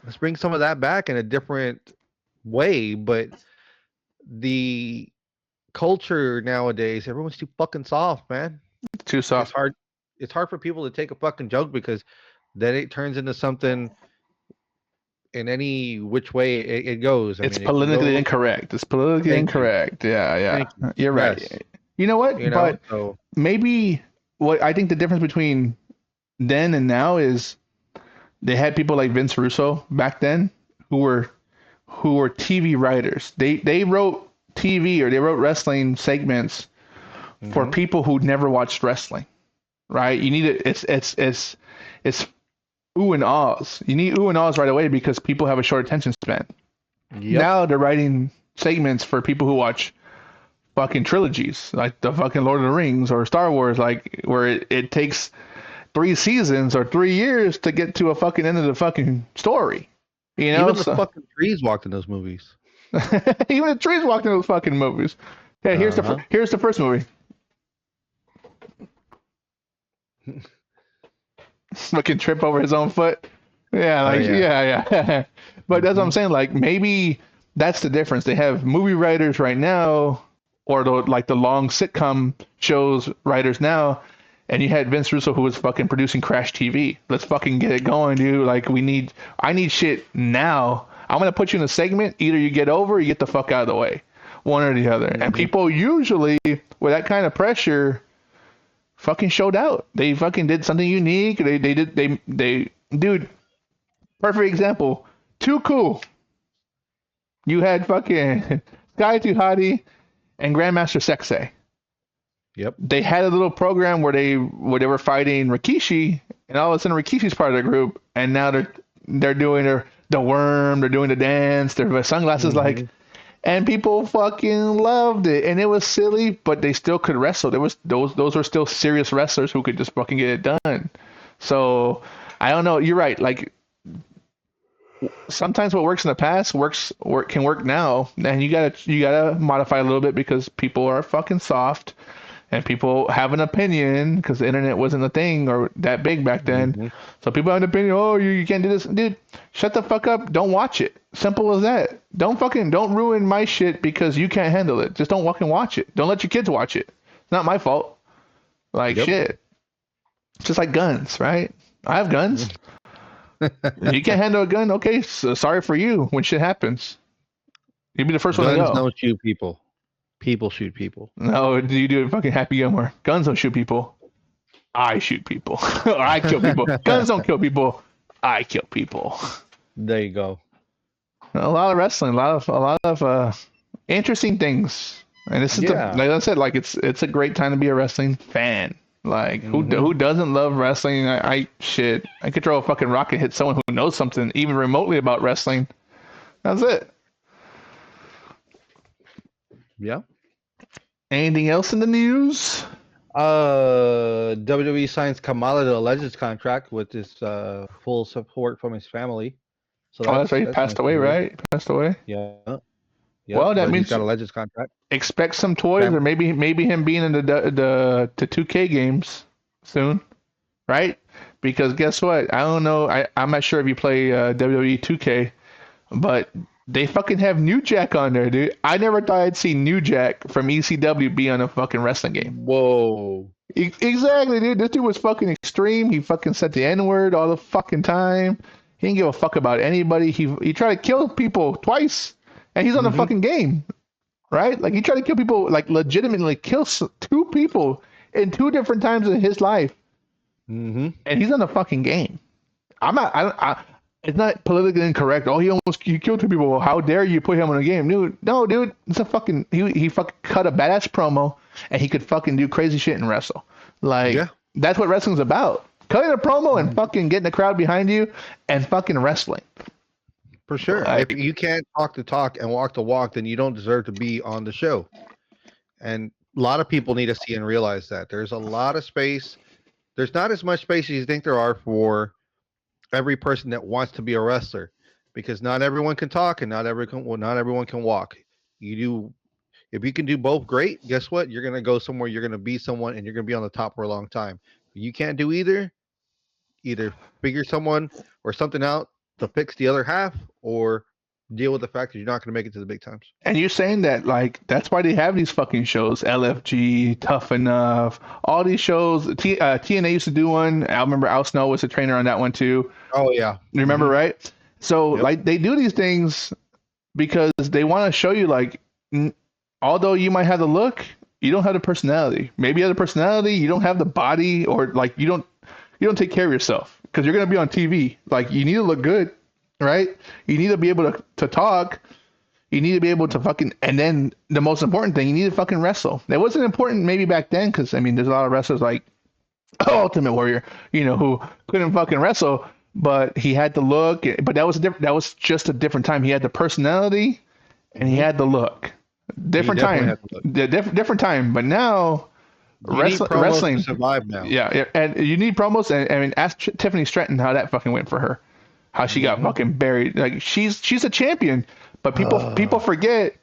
let's bring some of that back in a different way, but the culture nowadays, everyone's too fucking soft, man. Too soft. It's hard for people to take a fucking joke because then it turns into something in any which way it goes. It's politically incorrect. It's politically incorrect. Yeah. You're right. Yes. You know what? Maybe what I think the difference between then and now is they had people like Vince Russo back then who were TV writers. They wrote TV or they wrote wrestling segments for people who never watched wrestling, right? You need it's ooh and ahs. You need ooh and ahs right away because people have a short attention span. Yep. Now they're writing segments for people who watch fucking trilogies, like the fucking Lord of the Rings or Star Wars, like where it takes 3 seasons or 3 years to get to a fucking end of the fucking story. Even the fucking trees walked in those movies. Even the trees walked in those fucking movies. Okay, here's the first movie. Fucking trip over his own foot. Yeah, yeah. But that's what I'm saying. Like maybe that's the difference. They have movie writers right now, or the long sitcom shows writers now, and you had Vince Russo who was fucking producing Crash TV. Let's fucking get it going, dude. Like I need shit now. I'm gonna put you in a segment. Either you get over, or you get the fuck out of the way, one or the other. And people usually with that kind of pressure fucking showed out. They fucking did something unique. They dude, perfect example. Too Cool. You had fucking Sky Too Hottie and Grandmaster Sexay. Yep. They had a little program where they were fighting Rikishi, and all of a sudden Rikishi's part of the group, and now they're doing the worm, they're doing the dance, their sunglasses like, and people fucking loved it, and it was silly, but they still could wrestle. There was those were still serious wrestlers who could just fucking get it done. So I don't know. You're right. Like sometimes what works in the past can work now, and you gotta modify a little bit because people are fucking soft, and people have an opinion because the internet wasn't a thing or that big back then. Mhm. So people have an opinion. Oh, you can't do this, dude. Shut the fuck up. Don't watch it. Simple as that. Don't ruin my shit because you can't handle it. Just don't fucking watch it. Don't let your kids watch it. It's not my fault. Like Yep. shit. It's just like guns, right? I have guns. You can't handle a gun. Okay, so sorry for you when shit happens. You'll be the first one to Guns go. don't shoot people. People shoot people. No, you do it fucking Happy Gilmore. Guns don't shoot people. I shoot people. Or I kill people. Guns don't kill people. I kill people. There you go. A lot of wrestling, a lot of interesting things. And this is Yeah. like I said, like it's a great time to be a wrestling fan. Like Mhm. who doesn't love wrestling? I could throw a fucking rock and hit someone who knows something even remotely about wrestling. That's it. Yeah. Anything else in the news? WWE signs Kamala to a Legends contract with his full support from his family. So Oh, that's right. He nice passed to away, hear. right? He passed away. Yeah. Well, that but means he's got a Legends contract. expect some toys, or maybe him being in the 2K games soon, right? Because guess what? I don't know. I'm not sure if you play WWE 2K, but they fucking have New Jack on there, dude. I never thought I'd see New Jack from ECW be on a fucking wrestling game. Whoa. Exactly, dude. This dude was fucking extreme. He fucking said the N-word all the fucking time. He didn't give a fuck about anybody. He tried to kill people twice, and he's on the fucking game, right? Like he tried to kill people, like legitimately kill two people in two different times in his life, Mm-hmm. and he's on the fucking game. It's not politically incorrect. Oh, he killed two people. Well, how dare you put him on a game, dude? No, dude. It's a fucking he fucking cut a badass promo, and he could fucking do crazy shit and wrestle. Like Yeah. that's what wrestling's about. Cutting a promo and fucking getting the crowd behind you and fucking wrestling. For sure. Like- If you can't talk the talk and walk the walk, then you don't deserve to be on the show. And a lot of people need to see and realize that there's a lot of space. There's not as much space as you think there are for every person that wants to be a wrestler, because not everyone can talk and not everyone can walk. You do, if you can do both, great. Guess what? You're gonna go somewhere. You're gonna be someone, and you're gonna be on the top for a long time. If you can't do either. Either figure someone or something out to fix the other half, or deal with the fact that you're not going to make it to the big times. And you're saying that like that's why they have these fucking shows, LFG, Tough Enough, all these shows. TNA used to do one. I remember Al Snow was a trainer on that one too. Oh yeah, You remember, right? So Yep. like they do these things because they want to show you like, although you might have the look, you don't have the personality. Maybe you have the personality, you don't have the body, or like you don't take care of yourself because you're gonna be on TV. Like you need to look good, right? You need to be able to talk. You need to be able to fucking, and then the most important thing, you need to fucking wrestle. That wasn't important maybe back then because I mean, there's a lot of wrestlers like Ultimate Warrior, who couldn't fucking wrestle, but he had the look. But that was just a different time. He had the personality, and he had the look. Different definitely time, had the look. different time. But now, You need promos wrestling to survive now. yeah, and you need promos. And I mean, ask Tiffany Stratton how that fucking went for her. How she got fucking buried. Like she's a champion, but people forget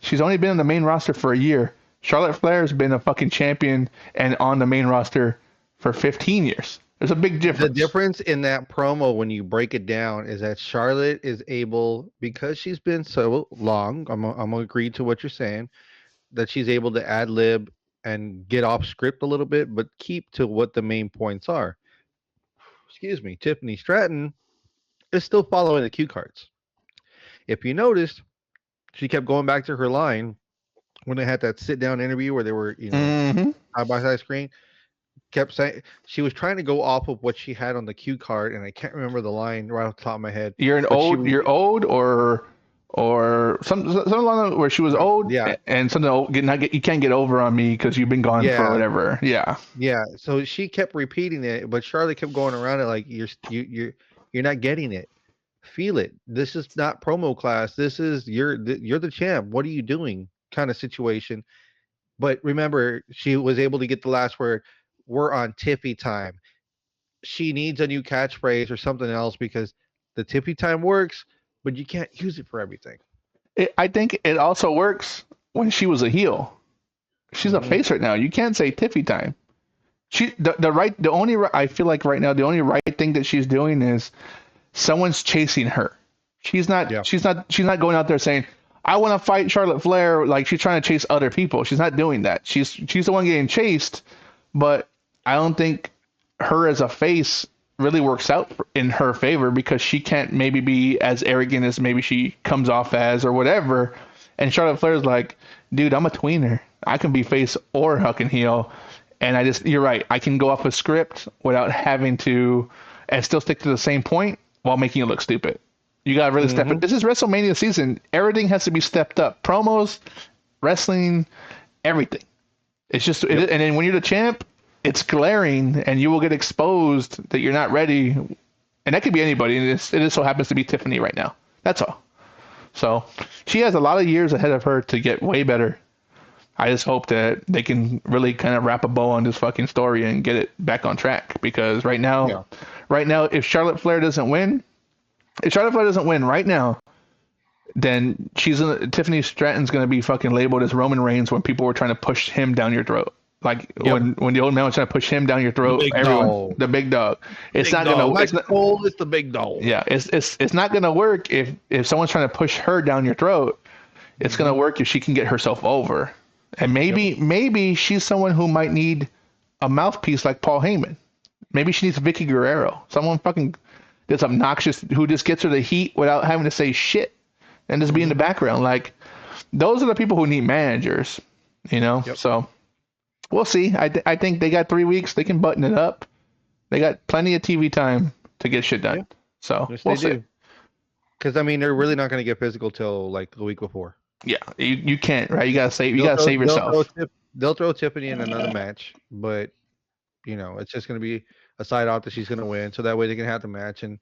she's only been on the main roster for a year. Charlotte Flair's been a fucking champion and on the main roster for 15 years. There's a big difference. The difference in that promo, when you break it down, is that Charlotte is able, because she's been so long. I'm gonna agree to what you're saying, that she's able to ad lib and get off script a little bit, but keep to what the main points are. Excuse me, Tiffany Stratton is still following the cue cards. If you noticed, she kept going back to her line when they had that sit down interview where they were, Mhm. side by side screen. Kept saying she was trying to go off of what she had on the cue card, and I can't remember the line right off the top of my head. You're old, or something along where she was old, Yeah. and something old, you can't get over on me because you've been gone for Yeah. whatever. Yeah. Yeah, so she kept repeating it, but Charlotte kept going around it like you're not getting it. feel it. This is not promo class. This is you're the champ. What are you doing? Kind of situation. But remember, she was able to get the last word. We're on Tiffy time. She needs a new catchphrase or something else because the Tiffy time works, but you can't use it for everything. I think it also works when she was a heel. She's a face right now. You can't say Tiffy time. I feel like right now the only right thing that she's doing is someone's chasing her. She's not going out there saying, I want to fight Charlotte Flair. Like she's trying to chase other people. She's not doing that. She's the one getting chased, but I don't think her as a face really works out in her favor because she can't maybe be as arrogant as maybe she comes off as or whatever. And Charlotte Flair's like, dude, I'm a tweener. I can be face or fucking heel. And you're right. I can go off a script without having to, and still stick to the same point while making it look stupid. You got to really step it. This is WrestleMania season. Everything has to be stepped up. Promos, wrestling, everything. It's just, and then when you're the champ, it's glaring and you will get exposed that you're not ready. And that could be anybody. And it just so happens to be Tiffany right now. That's all. So she has a lot of years ahead of her to get way better. I just hope that they can really kind of wrap a bow on this fucking story and get it back on track. Because right now, if Charlotte Flair doesn't win right now, then Tiffany Stratton's going to be fucking labeled as Roman Reigns when people were trying to push him down your throat. Like when the old man was trying to push him down your throat, the big dog. It's not going to. It's the big dog. Yeah, it's not going to work if someone's trying to push her down your throat. It's going to work if she can get herself over. And maybe she's someone who might need a mouthpiece like Paul Heyman. Maybe she needs Vicky Guerrero, someone fucking that's obnoxious who just gets her the heat without having to say shit and just be in the background. Like those are the people who need managers, you know. So we'll see. I think they got 3 weeks. They can button it up. They got plenty of TV time to get shit done. So yes, we'll see. Because I mean, they're really not going to get physical till like the week before. Yeah, you can't, right? You gotta save yourself. They'll throw Tiffany in another match, but you know it's just gonna be a side out that she's gonna win, so that way they can have the match, and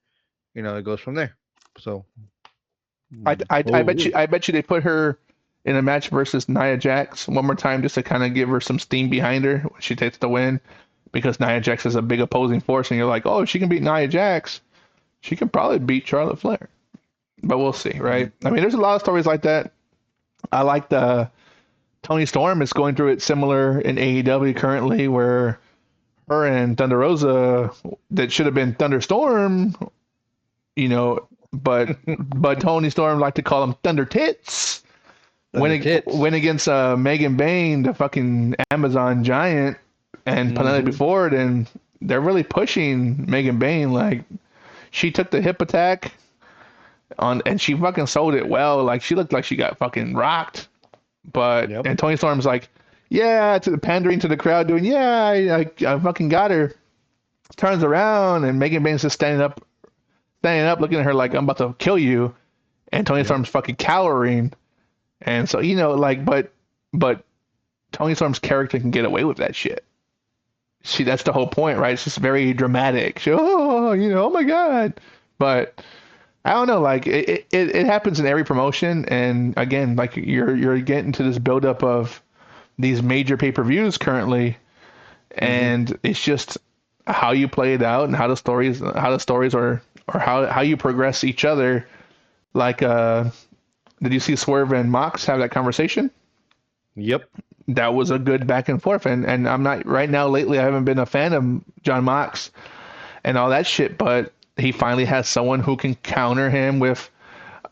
you know it goes from there. So I bet you they put her in a match versus Nia Jax one more time just to kind of give her some steam behind her when she takes the win, because Nia Jax is a big opposing force, and you're like, oh, if she can beat Nia Jax, she can probably beat Charlotte Flair. But we'll see, right? I mean, there's a lot of stories like that. I like the Tony Storm is going through it similar in AEW currently, where her and Thunder Rosa, that should have been Thunderstorm, you know, but Tony Storm liked to call them Thunder Tits. Went against Megan Bain, the fucking Amazon giant, and Penelope Ford, and they're really pushing Megan Bain. Like she took the hip attack and she fucking sold it well. Like she looked like she got fucking rocked. But and Tony Storm's like, yeah, to the pandering to the crowd, doing I fucking got her. Turns around and Megan Bain's just standing up, looking at her like, I'm about to kill you. And Tony Storm's fucking cowering. And so, you know, like, but Tony Storm's character can get away with that shit. That's the whole point, right? It's just very dramatic. Oh my God. But I don't know, like it happens in every promotion, and again, like you're getting to this buildup of these major pay-per-views currently, and it's just how you play it out and how the stories are, or how you progress each other. Like, did you see Swerve and Mox have that conversation? Yep, that was a good back and forth, and I'm not right now. Lately, I haven't been a fan of John Mox and all that shit, but he finally has someone who can counter him with,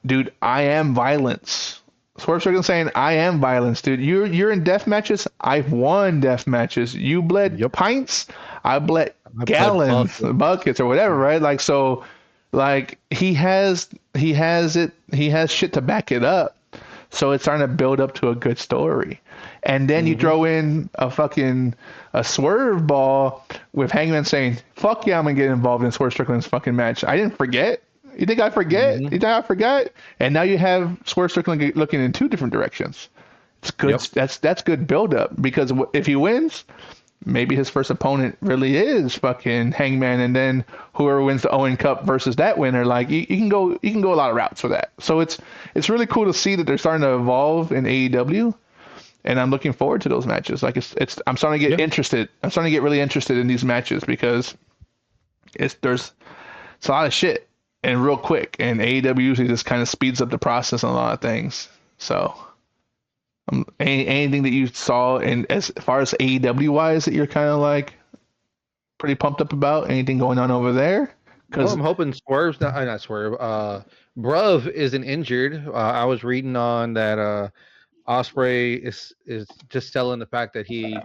dude, I am violence. Swerve Strickland saying, I am violence, dude. You're in death matches. I've won death matches. You bled pints. I bled gallons, buckets, or whatever, right? Like, so, like he has shit to back it up. So it's starting to build up to a good story. And then you throw in a Swerve ball with Hangman saying, fuck yeah, I'm going to get involved in Swerve Strickland's fucking match. I didn't forget. You think I forget? You think I forgot? And now you have Swerve Strickland looking in two different directions. It's good. That's good build up, because if he wins, maybe his first opponent really is fucking Hangman, and then whoever wins the Owen Cup versus that winner, like you can go a lot of routes for that. So it's really cool to see that they're starting to evolve in AEW, and I'm looking forward to those matches. Like it's I'm starting to get interested. I'm starting to get really interested in these matches because it's a lot of shit and real quick, and AEW usually just kind of speeds up the process on a lot of things. So. Anything that you saw, and as far as AEW wise, that you're kind of like pretty pumped up about? Anything going on over there? Well, I'm hoping Swerve's not Swerve. Bruv isn't injured. I was reading on that Osprey is just selling the fact that he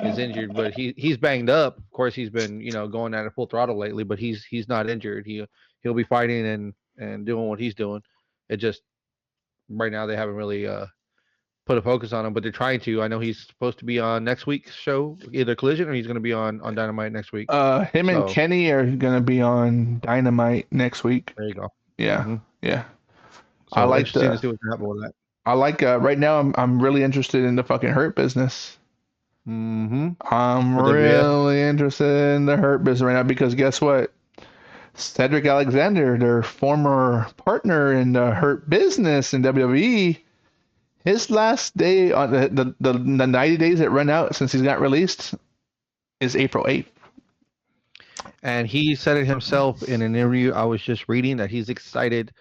is injured, but he's banged up. Of course, he's been going at it full throttle lately, but he's not injured. He'll be fighting and doing what he's doing. It just right now they haven't really put a focus on him, but they're trying to. I know he's supposed to be on next week's show, either Collision or he's going to be on Dynamite next week. Him and Kenny are going to be on Dynamite next week. There you go. Yeah, yeah. So I like interesting to see what's happening with that. I like right now. I'm really interested in the fucking Hurt business. I'm really interested in the Hurt business right now because guess what? Cedric Alexander, their former partner in the Hurt business in WWE, his last day on the 90 days that run out since he's got released is April 8th. And he said it himself in an interview I was just reading that he's excited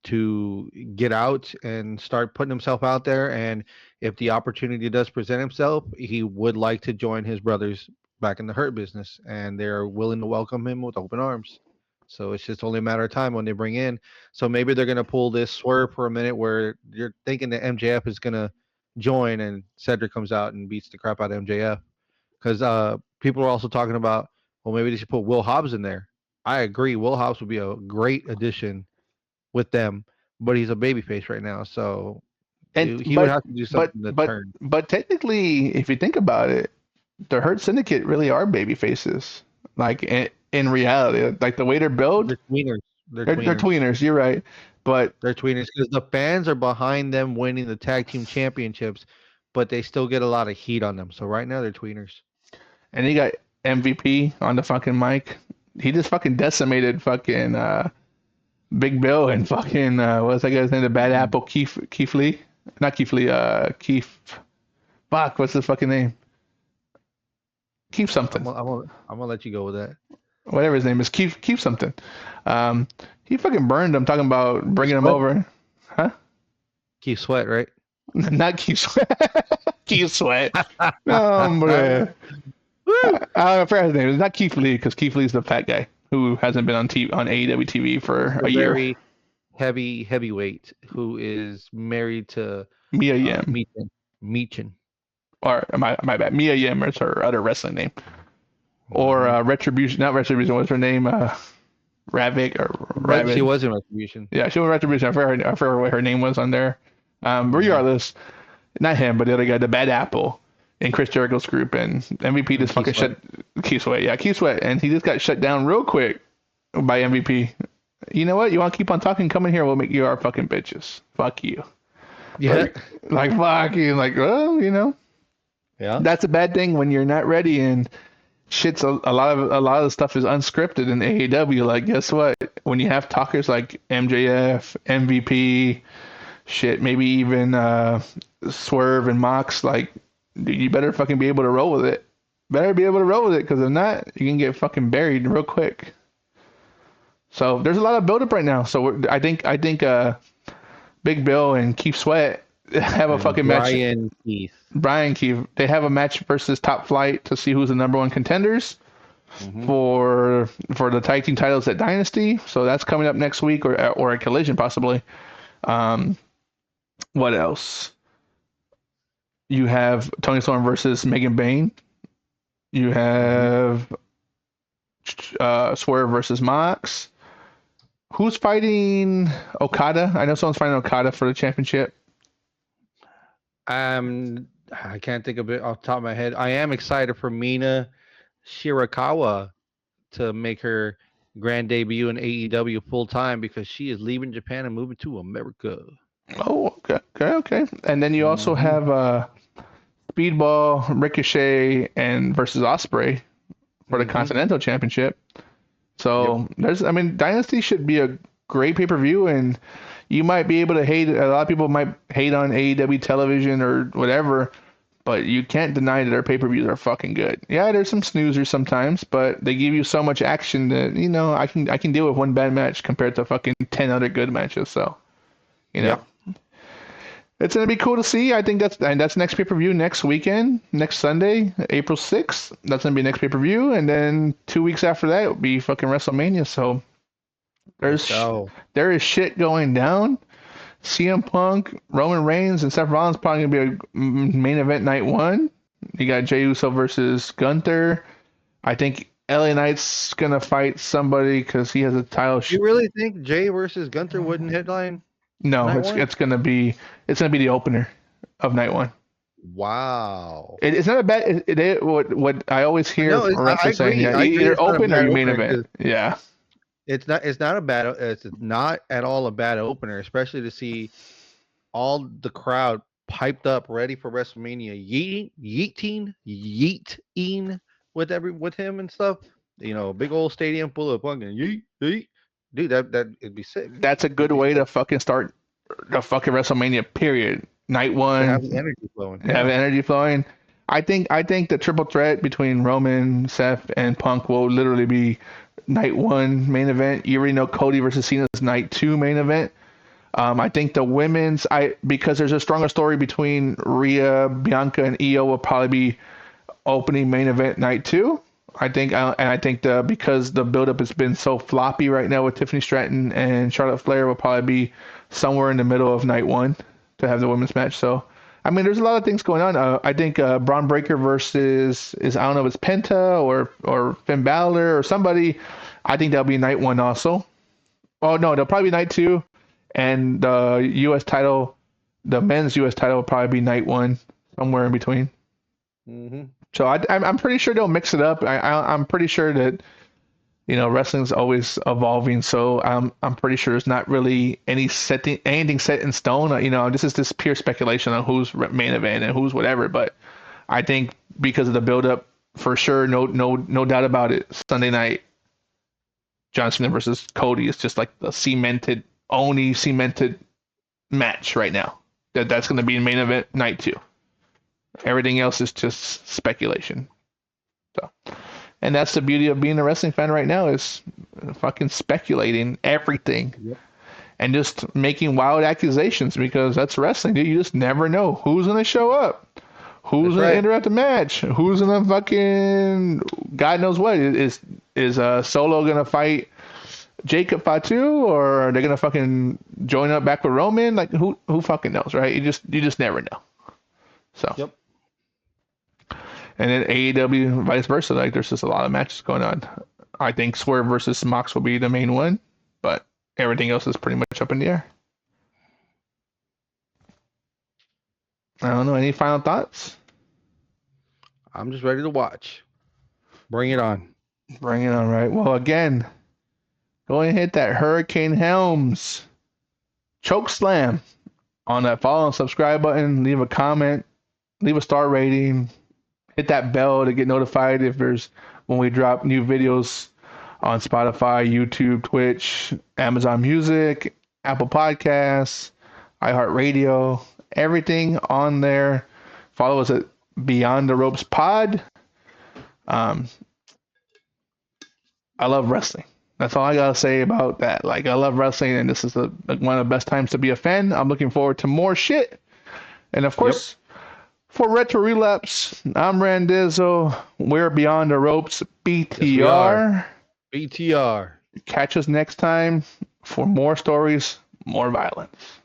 to get out and start putting himself out there. And if the opportunity does present himself, he would like to join his brothers back in the Hurt business. And they're willing to welcome him with open arms. So it's just only a matter of time when they bring in. So maybe they're going to pull this Swerve for a minute where you're thinking that MJF is going to join and Cedric comes out and beats the crap out of MJF. Because people are also talking about, well, maybe they should put Will Hobbs in there. I agree. Will Hobbs would be a great addition with them, but he's a babyface right now. So he would have to do something to turn. But technically, if you think about it, the Hurt Syndicate really are babyfaces. Like in reality, like the way they're built, they're tweeners. They're tweeners. You're right, but they're tweeners because the fans are behind them winning the tag team championships, but they still get a lot of heat on them. So right now they're tweeners. And you got MVP on the fucking mic. He just fucking decimated fucking Big Bill and fucking what's that guy's name? The Bad Apple Keith Lee, not Keith Lee. Keith. Fuck, what's his fucking name? Keith something. I'm gonna let you go with that. Whatever his name is, Keith something. He fucking burned him talking about bringing him over. Huh? Keith Sweat, right? Not Keith Sweat. Keith Sweat. Hombre. I forgot his name. It's not Keith Lee because Keith Lee's the fat guy who hasn't been on AEW TV for a year. Very heavyweight who is married to Mia Yim. Meechin. Or my bad. Mia Yim is her other wrestling name. Or Retribution, not Retribution. What's her name? Ravik or Rabbit. She was in Retribution. Yeah, she was in Retribution. I forgot what her name was on there. Regardless, not him, but the other guy, the Bad Apple, in Chris Jericho's group, and MVP just fucking shut Keith Sweat. Yeah, Keith Sweat, and he just got shut down real quick by MVP. You know what? You want to keep on talking? Come in here. We'll make you our fucking bitches. Fuck you. Yeah. Like fuck you. Like, well, Yeah. That's a bad thing when you're not ready and shit's a lot of the stuff is unscripted in AEW. Like, guess what? When you have talkers like MJF, MVP, shit, maybe even Swerve and Mox, like, dude, you better fucking be able to roll with it. Better be able to roll with it, because if not, you can get fucking buried real quick. So there's a lot of buildup right now. So I think Big Bill and Keith Sweat have a fucking match. Brian Keith. They have a match versus Top Flight to see who's the number one contenders for the tag team titles at Dynasty. So that's coming up next week, or a Collision possibly. What else? You have Tony Storm versus Megan Bayne. You have Swerve versus Mox. Who's fighting Okada? I know someone's fighting Okada for the championship. I can't think of it off the top of my head. I am excited for Mina Shirakawa to make her grand debut in AEW full time, because she is leaving Japan and moving to America. Oh, okay. And then you also have Speedball, Ricochet, and versus Osprey for the Continental Championship. So Dynasty should be a great pay-per-view, and you might be able to hate. A lot of people might hate on AEW television or whatever, but you can't deny that their pay-per-views are fucking good. Yeah, there's some snoozers sometimes, but they give you so much action that I can deal with one bad match compared to fucking 10 other good matches. So, it's gonna be cool to see. I think that's next pay-per-view next weekend, next Sunday, April 6th. That's gonna be next pay-per-view, and then 2 weeks after that will be fucking WrestleMania. So there is shit going down. CM Punk, Roman Reigns, and Seth Rollins probably gonna be a main event night one. You got Jey Uso versus Gunther. I think LA Knight's gonna fight somebody because he has a title. You really think Jay versus Gunther wouldn't headline? No, it's gonna be the opener of night one. Wow. It's not a bad. What I always hear wrestlers saying, either open or main event. Yeah. It's not at all a bad opener, especially to see all the crowd piped up, ready for WrestleMania, yeeting with him and stuff. Big old stadium full of fucking yeet. Dude, it'd be sick. That's a good way to fucking start the fucking WrestleMania period. Night one. Have the energy flowing. Have the energy flowing. I think the triple threat between Roman, Seth, and Punk will literally be night one main event. You already know Cody versus Cena's night two main event. I think the women's, because there's a stronger story between Rhea, Bianca, and Io will probably be opening main event night two. I think because the buildup has been so floppy right now with Tiffany Stratton and Charlotte Flair will probably be somewhere in the middle of night one to have the women's match. So, there's a lot of things going on. I think Braun Breaker versus I don't know if it's Penta or Finn Balor or somebody. I think that'll be night one also. Oh no, they'll probably be night two, and the U.S. title, the men's U.S. title will probably be night one, somewhere in between. Mm-hmm. So I'm pretty sure they'll mix it up. I'm pretty sure that wrestling's always evolving. So I'm pretty sure there's not really anything set in stone. This is just pure speculation on who's main event and who's whatever. But I think because of the buildup, for sure, no doubt about it. Sunday night, John Cena versus Cody is just like the only cemented match right now. That's going to be in main event night two. Everything else is just speculation. So, and that's the beauty of being a wrestling fan right now, is fucking speculating everything. Yep. And just making wild accusations, because that's wrestling, dude. You just never know who's going to show up, who's going to interrupt the match, who's going to fucking, God knows what. Is Solo going to fight Jacob Fatu, or are they going to fucking join up back with Roman? Like, who fucking knows, right? You just never know. So. Yep. And then AEW, vice versa. Like, there's just a lot of matches going on. I think Swerve versus Mox will be the main one, but everything else is pretty much up in the air. I don't know. Any final thoughts? I'm just ready to watch. Bring it on. Bring it on, right? Well, again, go and hit that Hurricane Helms choke slam on that follow and subscribe button. Leave a comment. Leave a star rating. Hit that bell to get notified when we drop new videos on Spotify, YouTube, Twitch, Amazon Music, Apple Podcasts, iHeartRadio, everything on there. Follow us at Beyond the Ropes Pod. I love wrestling. That's all I gotta say about that. Like, I love wrestling, and this is one of the best times to be a fan. I'm looking forward to more shit. And of course, for Retro Relapse, I'm Randizzo. We're Beyond the Ropes, BTR. BTR. Catch us next time for more stories, more violence.